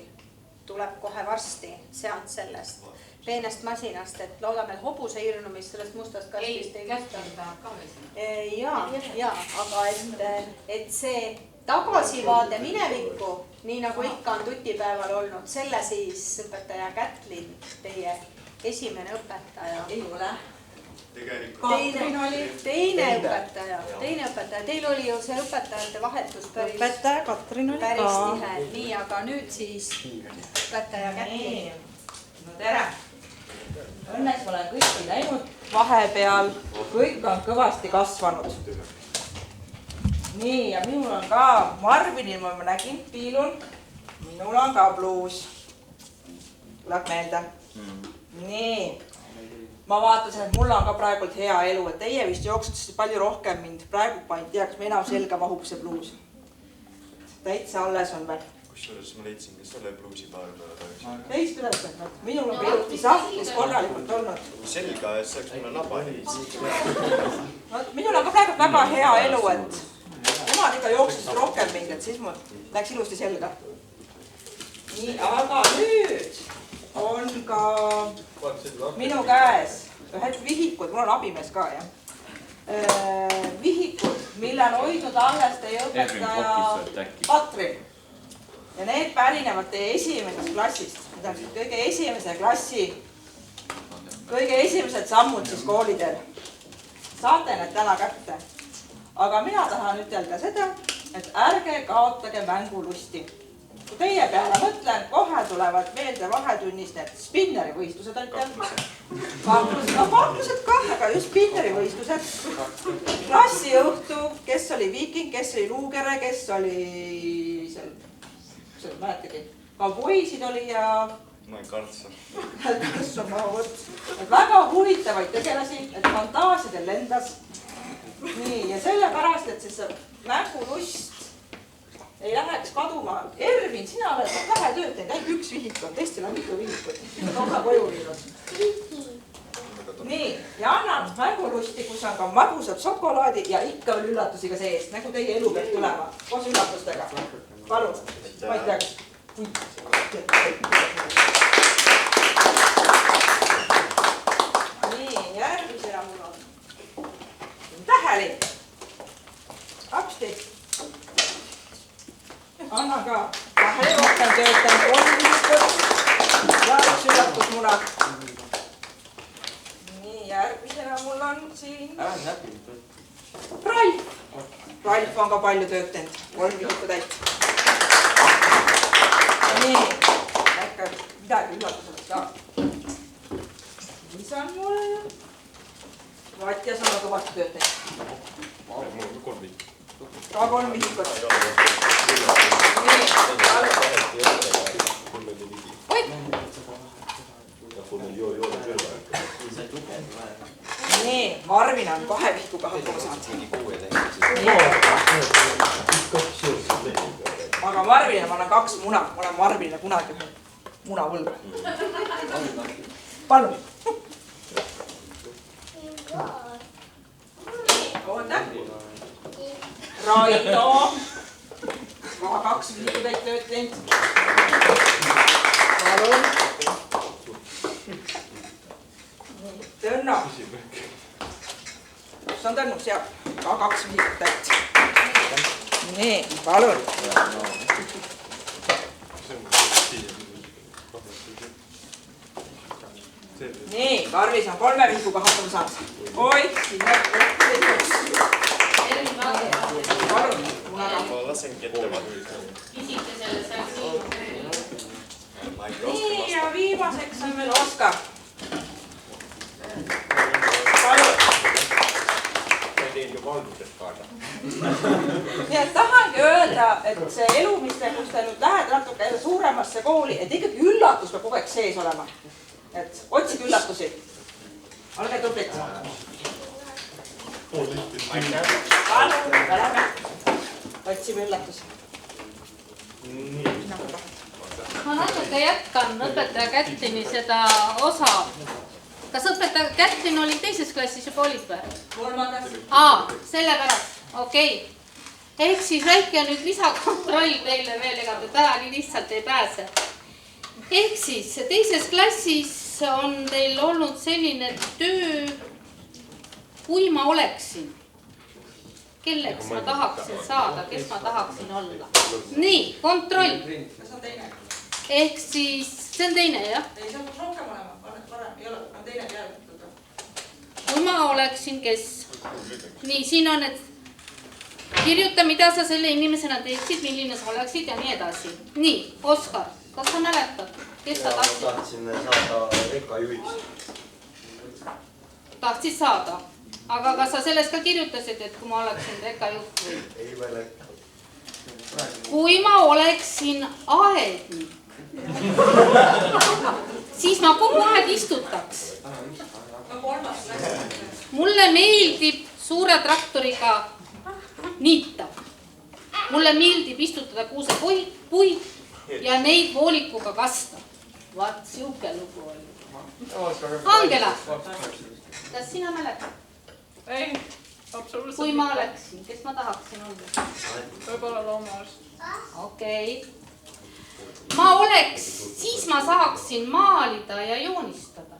tuleb kohe varsti sealt sellest peenest masinast, et loodame hobuse hirnumist sellest mustast kastist ei võtta. Ja, aga et see tagasivaade minevikku, nii nagu ikka on tutipäeval olnud, selle siis õpetaja Kätlin, teie esimene õpetaja. Ei ole. Teine õpetaja. Teil oli ju see õpetajate vahetus päris tihe. Nii, aga nüüd siis õpetaja Kätlin. No tere! Õnneks olen kõiki näinud vahepeal, kõik on kõvasti kasvanud. Nii, ja minul on ka Marvinil, ma nägin, piilun, minul on ka bluus. Tuleb meelde. Nii, ma vaatasin, et mul on ka praegult hea elu, et teie vist jooksutasite palju rohkem mind. Praegu ma ei tea, kas me enam selga mahub see bluus. Täitsa alles on veel. Kusjuures ma leidsin ka selle bluusi paar päeva tagasi. Leist üles, et minul on ilusti sahtlis korralikult olnud. Selga, et see oleks mulle nabanis. Minul on ka praegu väga hea elu, et nemad ikka jooksusid rohkem mind, et siis mul läks ilusti selga. Nii, aga nüüd on ka minu käes ühed vihikud, mul on abimees ka, jah. Vihikud, mille on hoidnud alles teie õpetaja Katrin. Ja need pärinevad teie esimesest klassist. Need on kõige esimese klassi, kõige esimesed sammud siis koolidel. Saate need täna kätte. Aga mina tahan ütelda seda, et ärge kaotage mängulusti. Kui teie peale mõtlen, kohe tulevad meelde vahetunnis need spinneri-võistlused olid. Kaklused ka, aga just spinneri-võistlused. Klassiõhtu, kes oli Viiking, kes oli Luugere, kes oli seal mäletagi. Kauboisid oli ja ma ei kartsa. väga huvitavaid tegelasi, et fantaasiadel lendas. nii, ja sellepärast, et siis mängulust ei läheks kaduma. Ervin, sina oled vähe tööd teinud, ainult üks vihik on, teistel on mitu vihikut. Kohe koju viinud. nii, ja annan mängulusti, kus on ka magusad šokolaadi ja ikka veel üllatusi ka sees, nagu teie elu peab tulema, koos üllatustega. palun, ma ei teaks. nii, järgmisena mul on Täheli. Apsti. anna ka Täheli rohkem töötanud 3 minutit. ja üks üllatusmuna. nii, järgmisena mul on siin Ralf. Ralf on ka palju tööd teinud, 3 minutit täit. nii, äkki midagi üllatuseks ka. mis on mul? Vatjas on ka kõvasti tööd teinud. mul on 3 vihikut. ka 3 vihikut. nii, Marvin on 2 vihikuga hakkama saanud. aga Marvinile ma annan 2 muna, ma olen Marvinile kunagi munavõlg. palun. oota. Raido. ka 2 vihikutäit tööd teinud. palun. Tõnno. kus on Tõnnu? seal. ka 2 vihikutäit. nii, palun. nii, Karlis on 3 vihikuga hakkama saanud. oi, siin palun, munaga. ma lasengi ette vaadata. nii, ja viimaseks on meil Oskar. palun. ma ei teinud juba algusest kaasa. nii et tahangi öelda, et see elumiste, kus te nüüd lähed natuke jälle suuremasse kooli, et ikkagi üllatus peab kogu aeg sees olema. et otsige üllatusi. olge tublid. palun, me lähme. otsime üllatusi. ma natuke jätkan õpetaja Kätlini seda osa. kas õpetaja Kätlin oli teises klassis juba olid või? 3. sellepärast, okei. ehk siis väike nüüd lisakontroll teile veel, ega te täna nii lihtsalt ei pääse. ehk siis teises klassis on teil olnud selline töö, kui ma oleksin. kelleks ma tahaksin saada, kes ma tahaksin olla. nii, kontroll. kas on teine? ehk siis, see on teine, jah? ei, see on rohkem olema. varem ei ole, on teine peale. kui ma oleksin, kes? nii, siin on, et kirjuta, mida sa selle inimesena teeksid, milline sa oleksid ja nii edasi. nii, Oskar, kas sa mäletad, kes sa tahtsid? tahtsin saada reka juhiks. tahtsid saada, aga kas sa sellest ka kirjutasid, et kui ma oleksin reka juht või? ei mäleta. kui ma oleksin aednik, siis ma kogu aeg istutaks. mulle meeldib suure traktoriga niita. mulle meeldib istutada kuusepuid ja neid voolikuga kasta. vaat siuke lugu oli. Angela, kas sina mäletad? ei, absoluutselt. kui ma oleksin, kes ma tahaksin olla? võib-olla loomaarst. okei. ma oleks, siis ma saaksin maalida ja joonistada.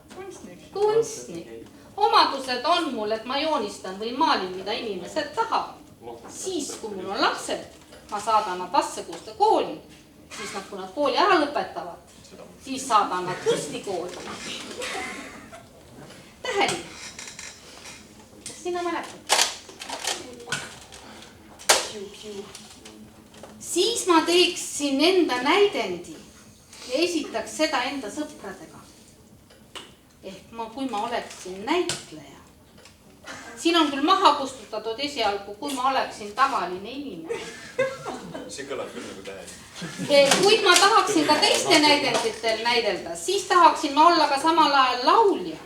kunstnik. omadused on mul, et ma joonistan või maalin, mida inimesed tahavad. siis, kui mul on lapsed, ma saadan nad Asseguuste kooli, siis nad, kui nad kooli ära lõpetavad, siis saadan nad kunstikooli. Täheli, kas sina mäletad? siis ma teeksin enda näidendi ja esitaks seda enda sõpradega. ehk kui ma oleksin näitleja, siin on küll maha kustutatud esialgu, kui ma oleksin tavaline inimene. See kõlab küll nagu tähe. Kuid ma tahaksin ka teiste näidenditel näidelda, siis tahaksin ma olla ka samal ajal laulja.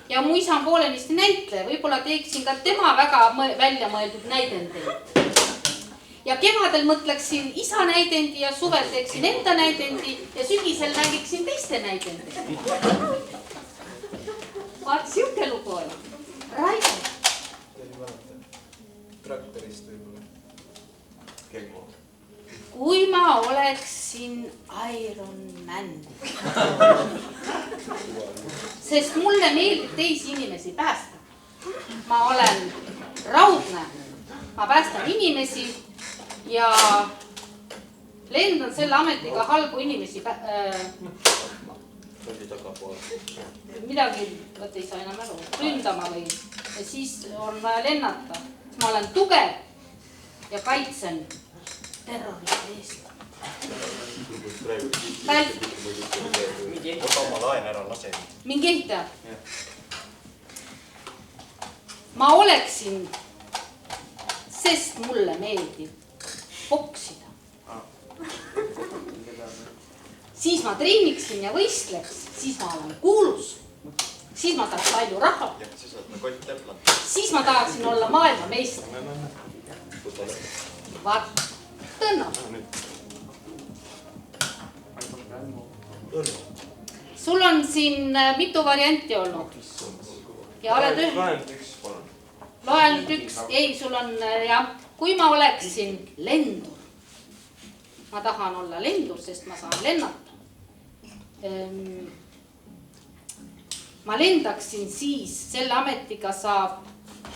Ja mu isa on poolenisti näitleja, võib-olla teeksin ka tema väga välja mõeldud näidendeid. Ja kevadel mõtleksin isa näidendi ja suvel teeksin enda näidendi ja sügisel mängiksin teiste näidendi. Vaat siuke lugu oli. Raivo. Traktorist võib-olla. Kui ma oleksin Iron Man. Sest mulle meeldib teisi inimesi päästa. Ma olen raudne. Ma päästan inimesi ja lendan selle ametiga halbu inimesi midagi, võt ei saa enam aru, ründama või. Ja siis on vaja lennata. Ma olen tugev ja kaitsen terroriste eest. Mingi ehitaja oma laen ära lase. Mingi ehitaja? Ma oleksin, sest mulle meeldib boksida. Siis ma treeniksin ja võistleks, siis ma olen kuulus. Siis ma saaks palju raha. Siis ma tahaksin olla maailmameister. Vaat, Tõnno. Sul on siin mitu varianti olnud. Ja oled loe ainult üks. Ei, sul on, jah, kui ma oleksin lendur. Ma tahan olla lendur, sest ma saan lennata. Ma lendaksin siis, selle ametiga saab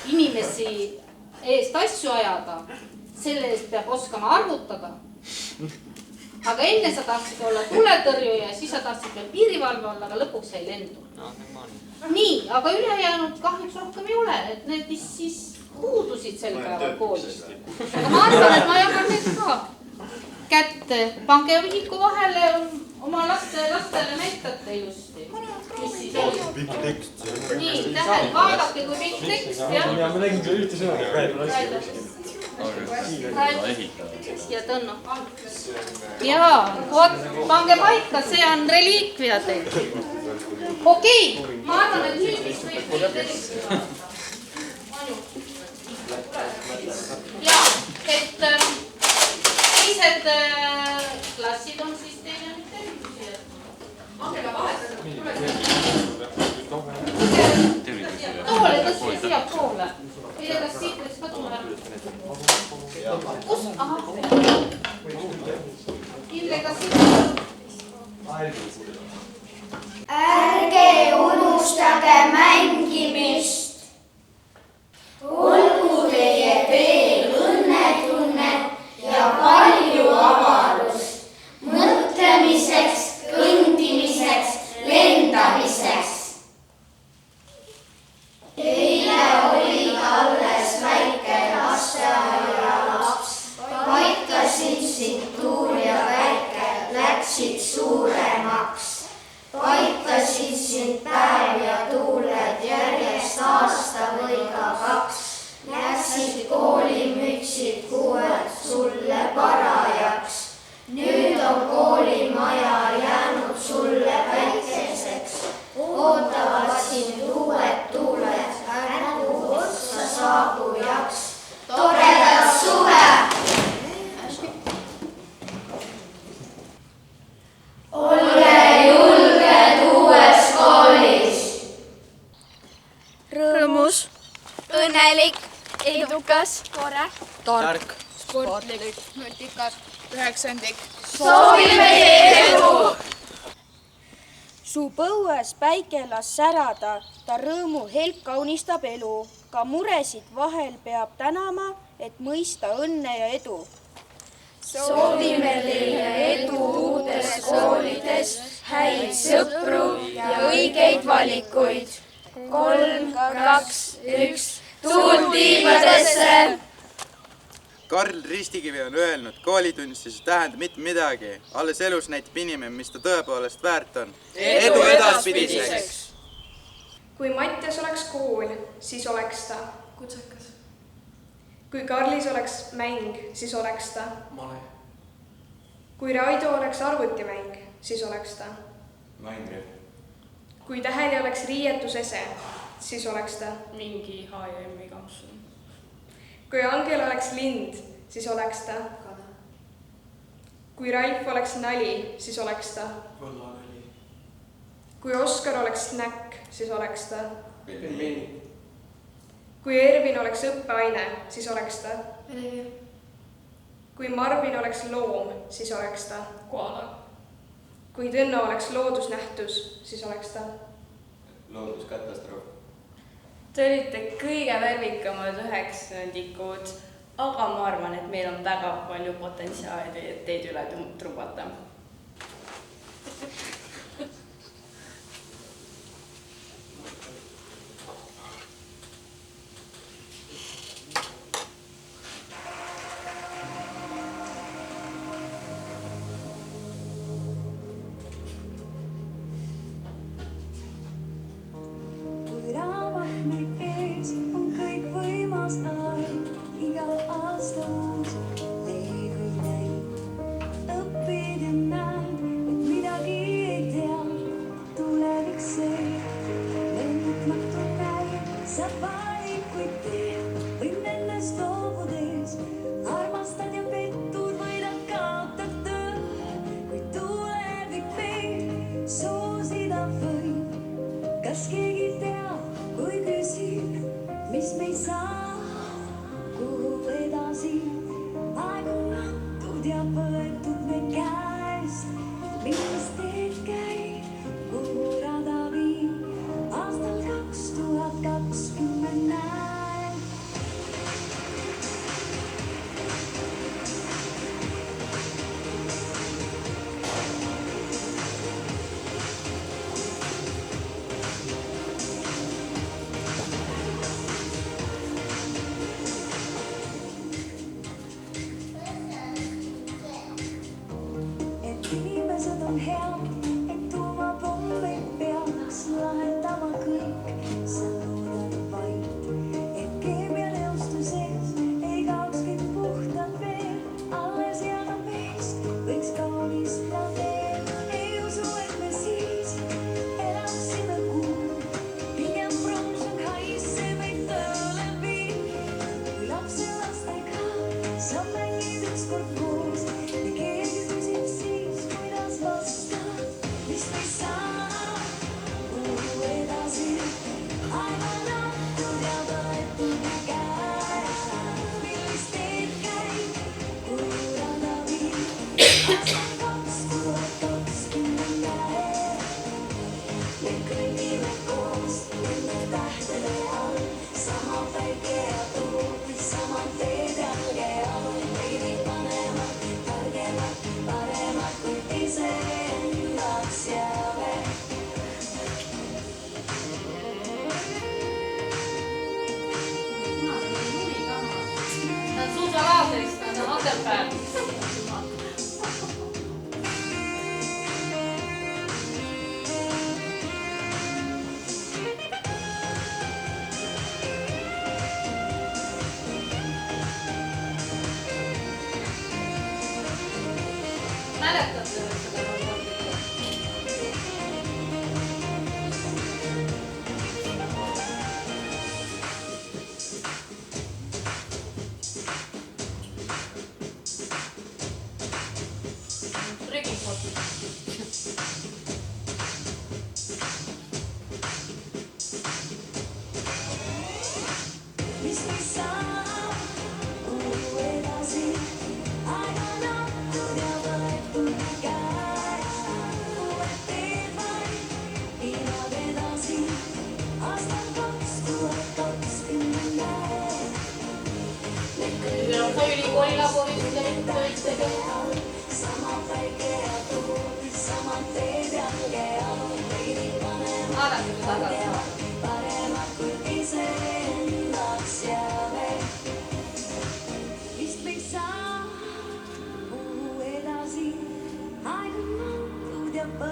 inimesi eest asju ajada. Selle eest peab oskama arvutada. Aga enne sa tahtsid olla tuletõrjuja, siis sa tahtsid veel piirivalve olla, aga lõpuks ei lendu. Nii, aga ülejäänud kahjuks rohkem ei ole, et need siis puudusid sel päeval koolist. Aga ma arvan, et ma jagan need ka kätte. Pange vihiku vahele oma lastele näitate justi. Pikk tekst. Nii, tähed, vaadake kui pikk tekst. Ja ma nägin ka ühte sõna. Ja Tõnno. Jaa, pange paika, see on reliikvia teil. Okei, ma arvan, et nüüd vist võib telistada. Jaa, et teised klassid on siis teile nüüd tervitusi. Andega vahetada. Toole tõstke siia poole. Teile kas siit võiks ka tulla? Kus? Ahah. Indre, kas siit? Ärge unustage mängimist. Olgu teie teel õnnetunnet ja palju avarust. Mõtlemiseks, kõndimiseks, lendamiseks. Eile oli alles väike lasteaialaps. Paikasin sintuur ja väike läksid suuremaks. Paikasin sind päev ja tuuled järjest aasta või ka 2. Läksid koolimütsid kuued sulle parajaks. Nüüd on koolimaja jäänud sulle väikeseks. Ootavad sind uued tuuled, ärgu otsa saabujaks. Toredat suve! Olge julged uues koolis! Rõõmus, õnnelik, edukas, tore, tark, sportlik, nutikas, 9. Soovime teile edu! Su põues päike las särada, ta rõõmu helk kaunistab elu. Ka muresid vahel peab tänama, et mõista õnne ja edu. Soovime teile edu uutes koolides, häid sõpru ja õigeid valikuid. 3, 2, 1, tuult tiibadesse! Karl Ristikivi on öelnud, koolitunnistus ei tähenda mitte midagi. Alles elus näitab inimene, mis ta tõepoolest väärt on. Edu edaspidiseks! kui Mattias oleks kool, siis oleks ta kutsekas. Kui Karlis oleks mäng, siis oleks ta male. Kui Raido oleks arvutimäng, siis oleks ta mängri. Kui Täheli oleks riietusese, siis oleks ta mingi H&M-i kampsun. Kui Angel oleks lind, siis oleks ta Kada. Kui Ralf oleks nali, siis oleks ta Võllanali. Kui Oskar oleks snäkk, siis oleks ta Pelmeni. Kui Ervin oleks õppeaine, siis oleks ta vene keel. Kui Marvin oleks loom, siis oleks ta koala. Kui Tõnno oleks loodusnähtus, siis oleks ta looduskatastroof. Te olite kõige värvikamad 9-ndikud, aga ma arvan, et meil on väga palju potentsiaali, et teid üle trubata.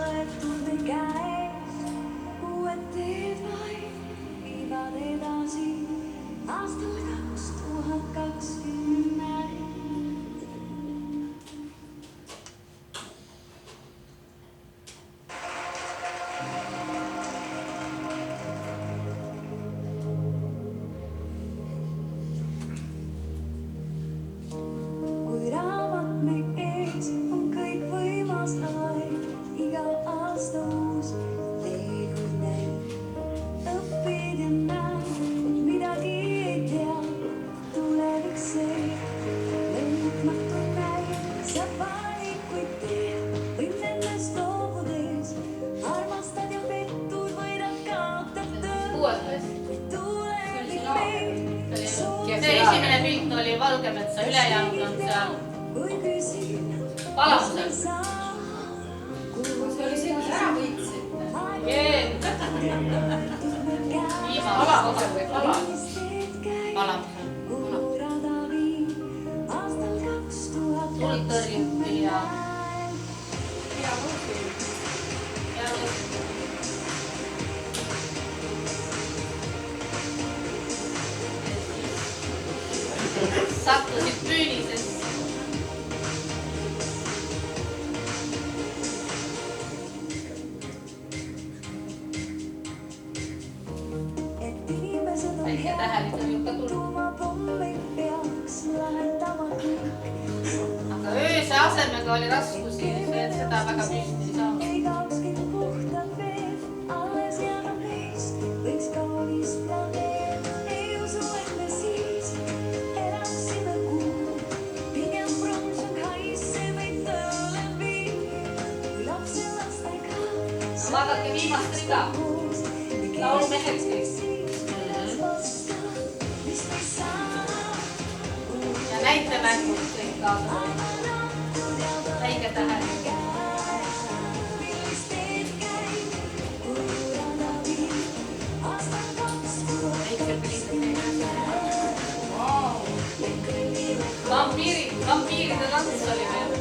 Võetud me käes, uued teed vaid esimene pilt oli Valgemetsa, ülejäänud on seal Palamusel. See oli see, kus ära võitsid. Palamusel või Palamusel. Tuld tõrjuti ja sattusid püünisesse. Väike tähelik on juba tulnud. Aga ööse asemega oli raskusi, et seda väga püsti ei saa. Vaadake viimast rida. Laulu meheks kõik. Ja näitemängud kõik kaasa. Väike tähelik. Vampiiride tants oli veel.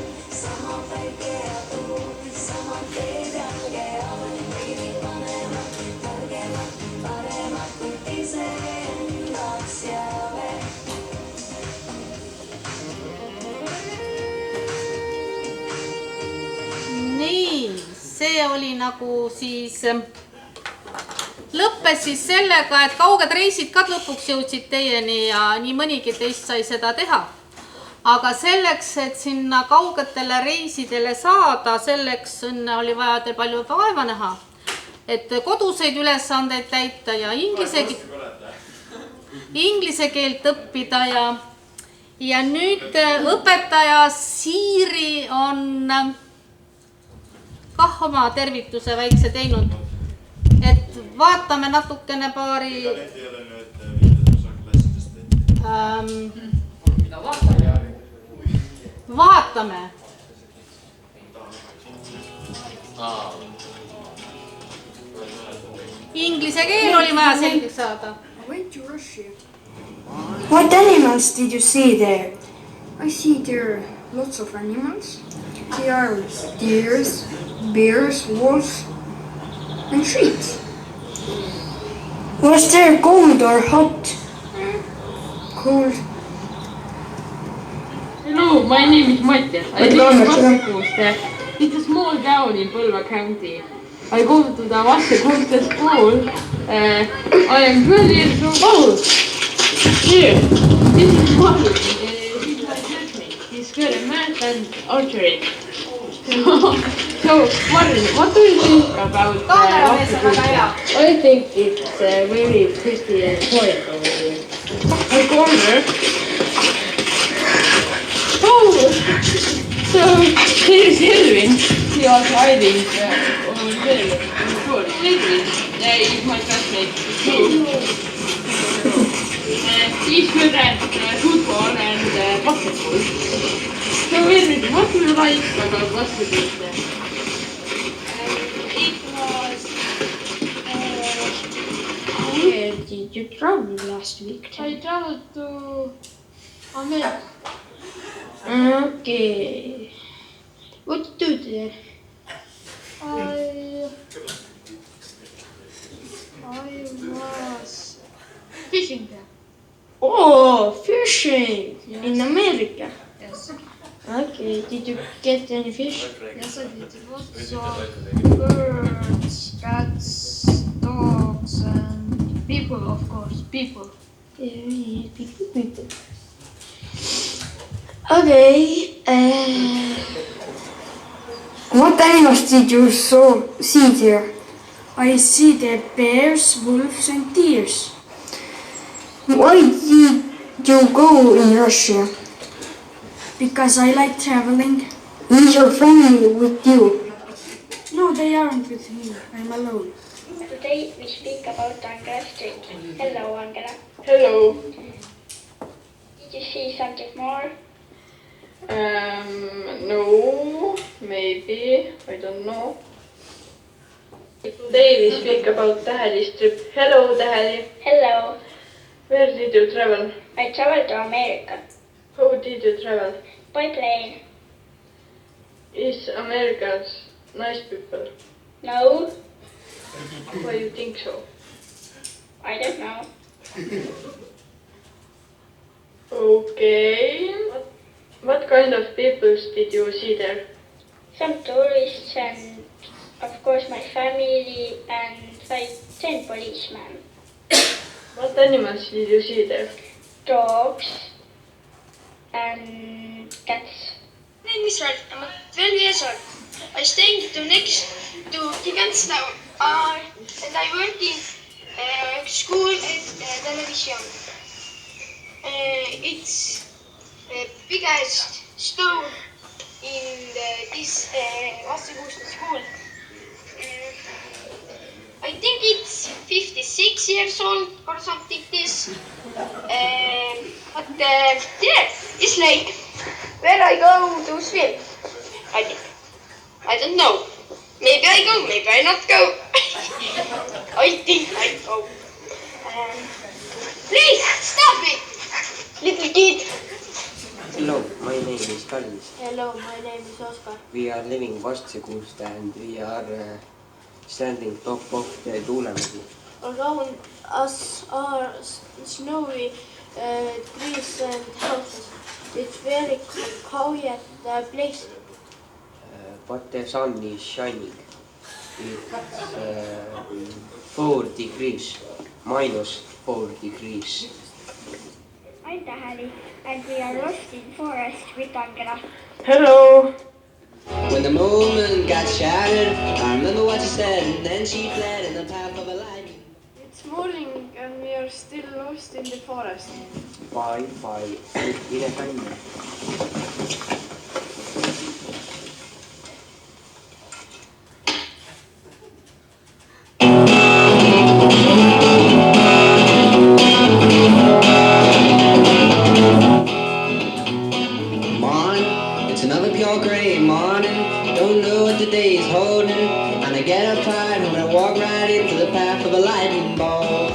Nii, see oli nagu siis, lõppes siis sellega, et kauged reisid ka lõpuks jõudsid teieni ja nii mõnigi teist sai seda teha. Aga selleks, et sinna kaugetele reisidele saada, selleks oli vaja teil palju vaeva näha. Et koduseid ülesandeid täita ja inglise keelt õppida ja nüüd õpetaja Siiri on kah oma tervituse väikse teinud. Et vaatame natukene paari... Vaatame. Inglise keel oli vaja selgeks saada. What animals did you see there? I see there lots of animals. There are deers, bears, wolves, and sheep. Was there cold or hot? Cold. Hello, my name is Mattias. I live in Vassekoste. It's a small town in Põlva County. I go to the Vassekoste school. I am 12 years old. Here, this is Martin. He's my classmate. He's good at math and archery. So, Martin, what do you think about Vassekoste? I think it's very pretty and quiet over here. I wonder. Oh, so here's Elvin. He was hiding over there on the floor. Elvin is my classmate too. He's good at football and basketball. So Elvin, what do you like about basketball? It was... Where did you travel last week? I traveled to America. Okay. What did you do there? I was fishing there. Oh, fishing in America. Yes. Okay. Did you get any fish? Yes, I did. Lots of birds, cats, dogs, and people, of course. People. Yeah, people. Okay. What animals did you see there? I see the bears, wolves and deers. Why did you go in Russia? Because I like traveling. Is your family with you? No, they aren't with me. I'm alone. Today we speak about Angela Street. Hello, Angela. Hello. see something more? No, maybe, I don't know. Davey, speak about Täheli's trip. Hello, Täheli. Hello. Where did you travel? I traveled to America. How did you travel? By plane. Is Americans nice people? No. Why you think so? I don't know. Okay. What kind of people did you see there? Some tourists and of course my family and 10 policemen. What animals did you see there? Dogs and cats. My name is Ralph. I'm 12 years old. I staying next to Gigantown and I work in school and television. It's the biggest stone in this Vassikuuste school. I think it's 56 years old or something this. But yeah, it's like where I go to swim. I think. I don't know. Maybe I go, maybe I not go. I think I go. Please stop it, little kid. Hello, my name is Kallis. Hello, my name is Oskar. We are living Vassikuuste and we are standing top of the Tuulemägi. Around us are snowy trees and houses. It's very quiet place. But the sun is shining. It's 4 degrees, -4 degrees. I'm Täheli and we are lost in forest with Angela. Hello. When the moment got shattered, I remember what she said, and then she fled in the path of a light. It's morning and we are still lost in the forest. Bye, mine kanna. It's another pure gray morning. Don't know what the day is holding. And I get up tired when I walk right into the path of a lightning bolt.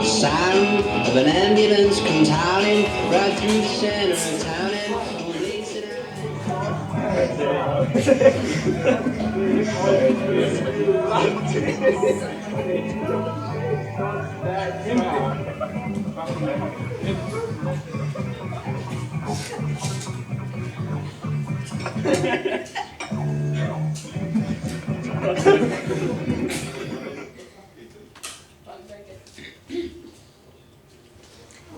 The sound of an ambulance comes howling right through the center of town and leads it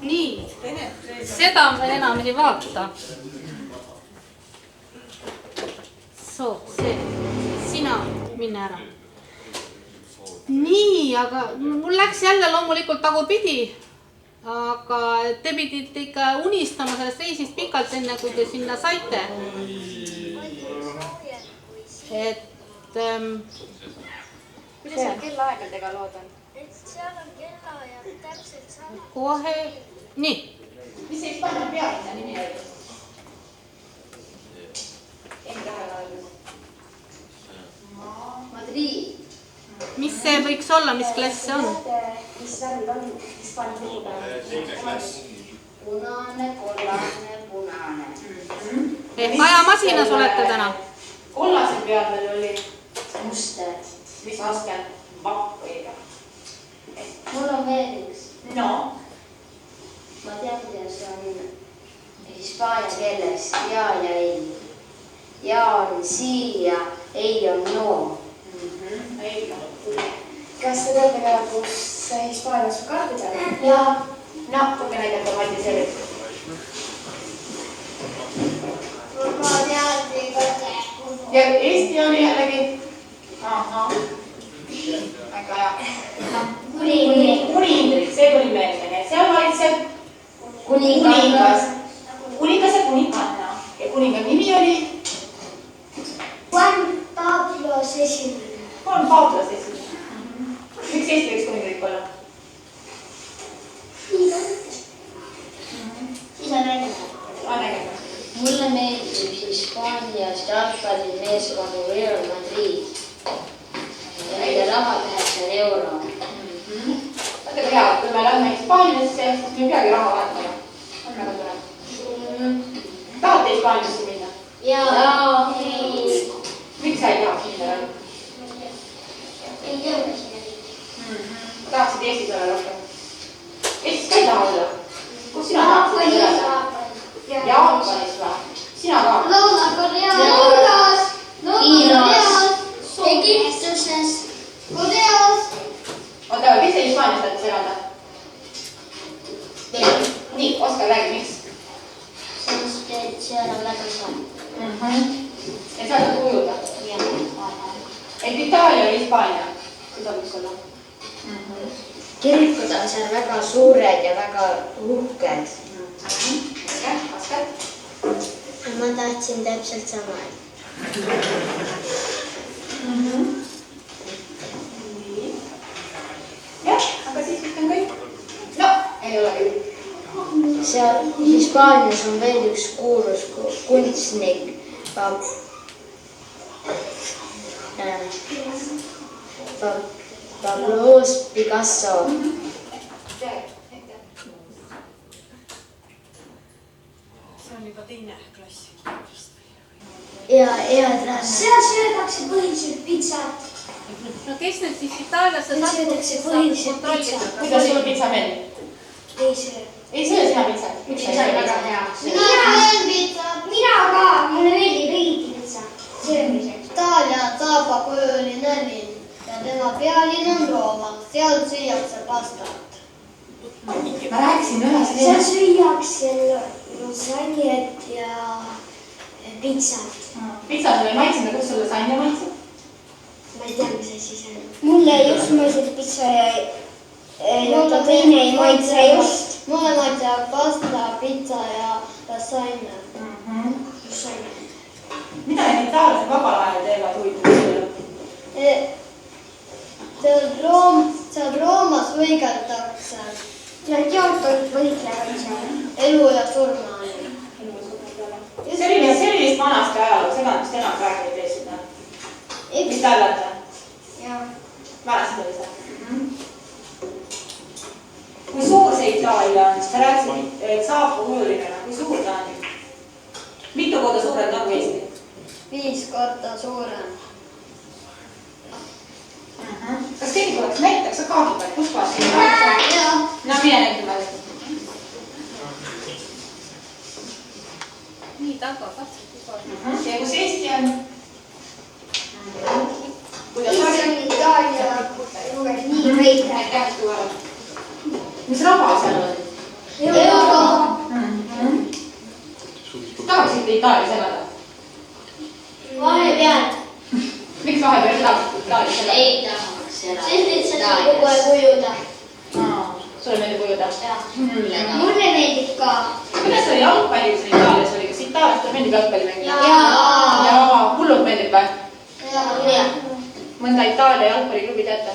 nii, seda me enam ei vaata. See, sina mine ära. Nii, aga mul läks jälle loomulikult tagurpidi. Aga te pidite ikka unistama sellest reisist pikalt enne, kui te sinna saite. Kuidas seal kellaaegadega lood on? Seal on kellaajad täpselt sama. Kohe, nii. Mis see Hispaania pealinna nimi oli? Madrid. Mis see võiks olla, mis klass see on? Mis värvid on Hispaania lipupäev? Teine klass. Punane, kollane, punane. Ehk ajamasinas olete täna? Kollase peal veel oli muster. Mis aske? Vappiga. Mul on veel üks. No? Ma tean, kuidas on hispaania keeles ja ei. Ja on sii ja ei on no. Kas te teate ka, kus Hispaanias kaardid on? Jaa. Nappuge näidata Mati Sellit. Ma tean teile. Ja Eesti oli jällegi? Ahah. Väga hea. Kuningriik, see tuli meelde. Seal valitseb kuningas. Kuningas ja kuninganna. Ja kuningan nimi oli? Juan Pablos esimene. Juan Pablos esimene. Miks Eesti võiks kuningriik olla? meeskond on Real Madrid. Nende raha tehakse euro. Väga hea, kui me lähme Hispaaniasse, siis me ei peagi raha vahetama. On väga tore. Tahate Hispaaniasse minna? Jaa. Miks sa ei tahaks minna? Ei tea, mis sinna. Tahaksid Eestis olla rohkem? Eestis ka ei taha olla? Kus sina tahaksid elada? Jaapanis või? Sina ka? Lõuna-Koreas. Egiptuses. Koreas. Oota, kes see Hispaanias tahtis elada? Nii, Oskar räägi, miks? Sest, et seal on väga soe. Et sa oled kujuda? Et Itaalia või Hispaania? Seda võiks olla? Kirikud on seal väga suured ja väga uhked. Oskar? Ma tahtsin täpselt sama. Jah, aga siis vist on kõik. No, ei ole küll. Seal Hispaanias on veel üks kuulus kunstnik. Pablo Picasso. See on juba teine klass. Ja seal söödakse põhiliselt pitsat. No kes nüüd siis Itaaliasse söödakse põhiliselt pitsat. Kuidas sulle pitsa meeldib? Ei söö. Ei söö sina pitsat? Pitsa on väga hea. Mina söön pitsat. Mina ka. Mulle meeldib eriti pitsa söömiseks. Itaalia taapakuju oli Nallin ja tema pealinn on Rooma. Seal süüakse pastat. Ma rääkisin ühest seal süüakse lasanjet ja pitsat. Pitsa sulle ei maitsenud, kus sulle lasanja maitseb? Ma ei tea, mis asi see on. Mulle just maitseb pitsa ja teine ei maitse just. Mulle maitseb pasta, pitsa ja lasanja. Mida need itaallased vabal ajal teevad huvitav? Seal Roomas võigeldakse. Gladiaatorid võitlevad seal. Elu ja surma on. See oli vist vanasti ajaloo, seda vist enam praegu ei tee seda. Mis te arvate? Vanasti oli see. Kui suur see Itaalia on? Sa rääkisid, et Saapu kujuline, kui suur ta on? Mitu korda suurem nagu Eesti? 5 korda suurem. Kas keegi tuleks näitaks sa kaardi peal, kus kohas see on? No mine näitame. Nii taga, katsutud. Ja kus Eesti on? Eesti on Itaalia juures nii veidi. Aitäh, Tuva. Mis raba seal on? Euro. Tahaksite Itaalias elada? Vahepeal. Miks vahepeal tahaksite Itaalias elada? Ei tahaks elada. Sest et seda kogu aeg ujuda. Sulle meeldib ujuda? Mulle meeldib ka. Kuidas oli jalgpallis Itaalias oli? Kas Itaalias meeldib jalgpalli mängida? Jaa. Jaa, hullult meeldib või? Jaa. Mõnda Itaalia jalgpalliklubi teate?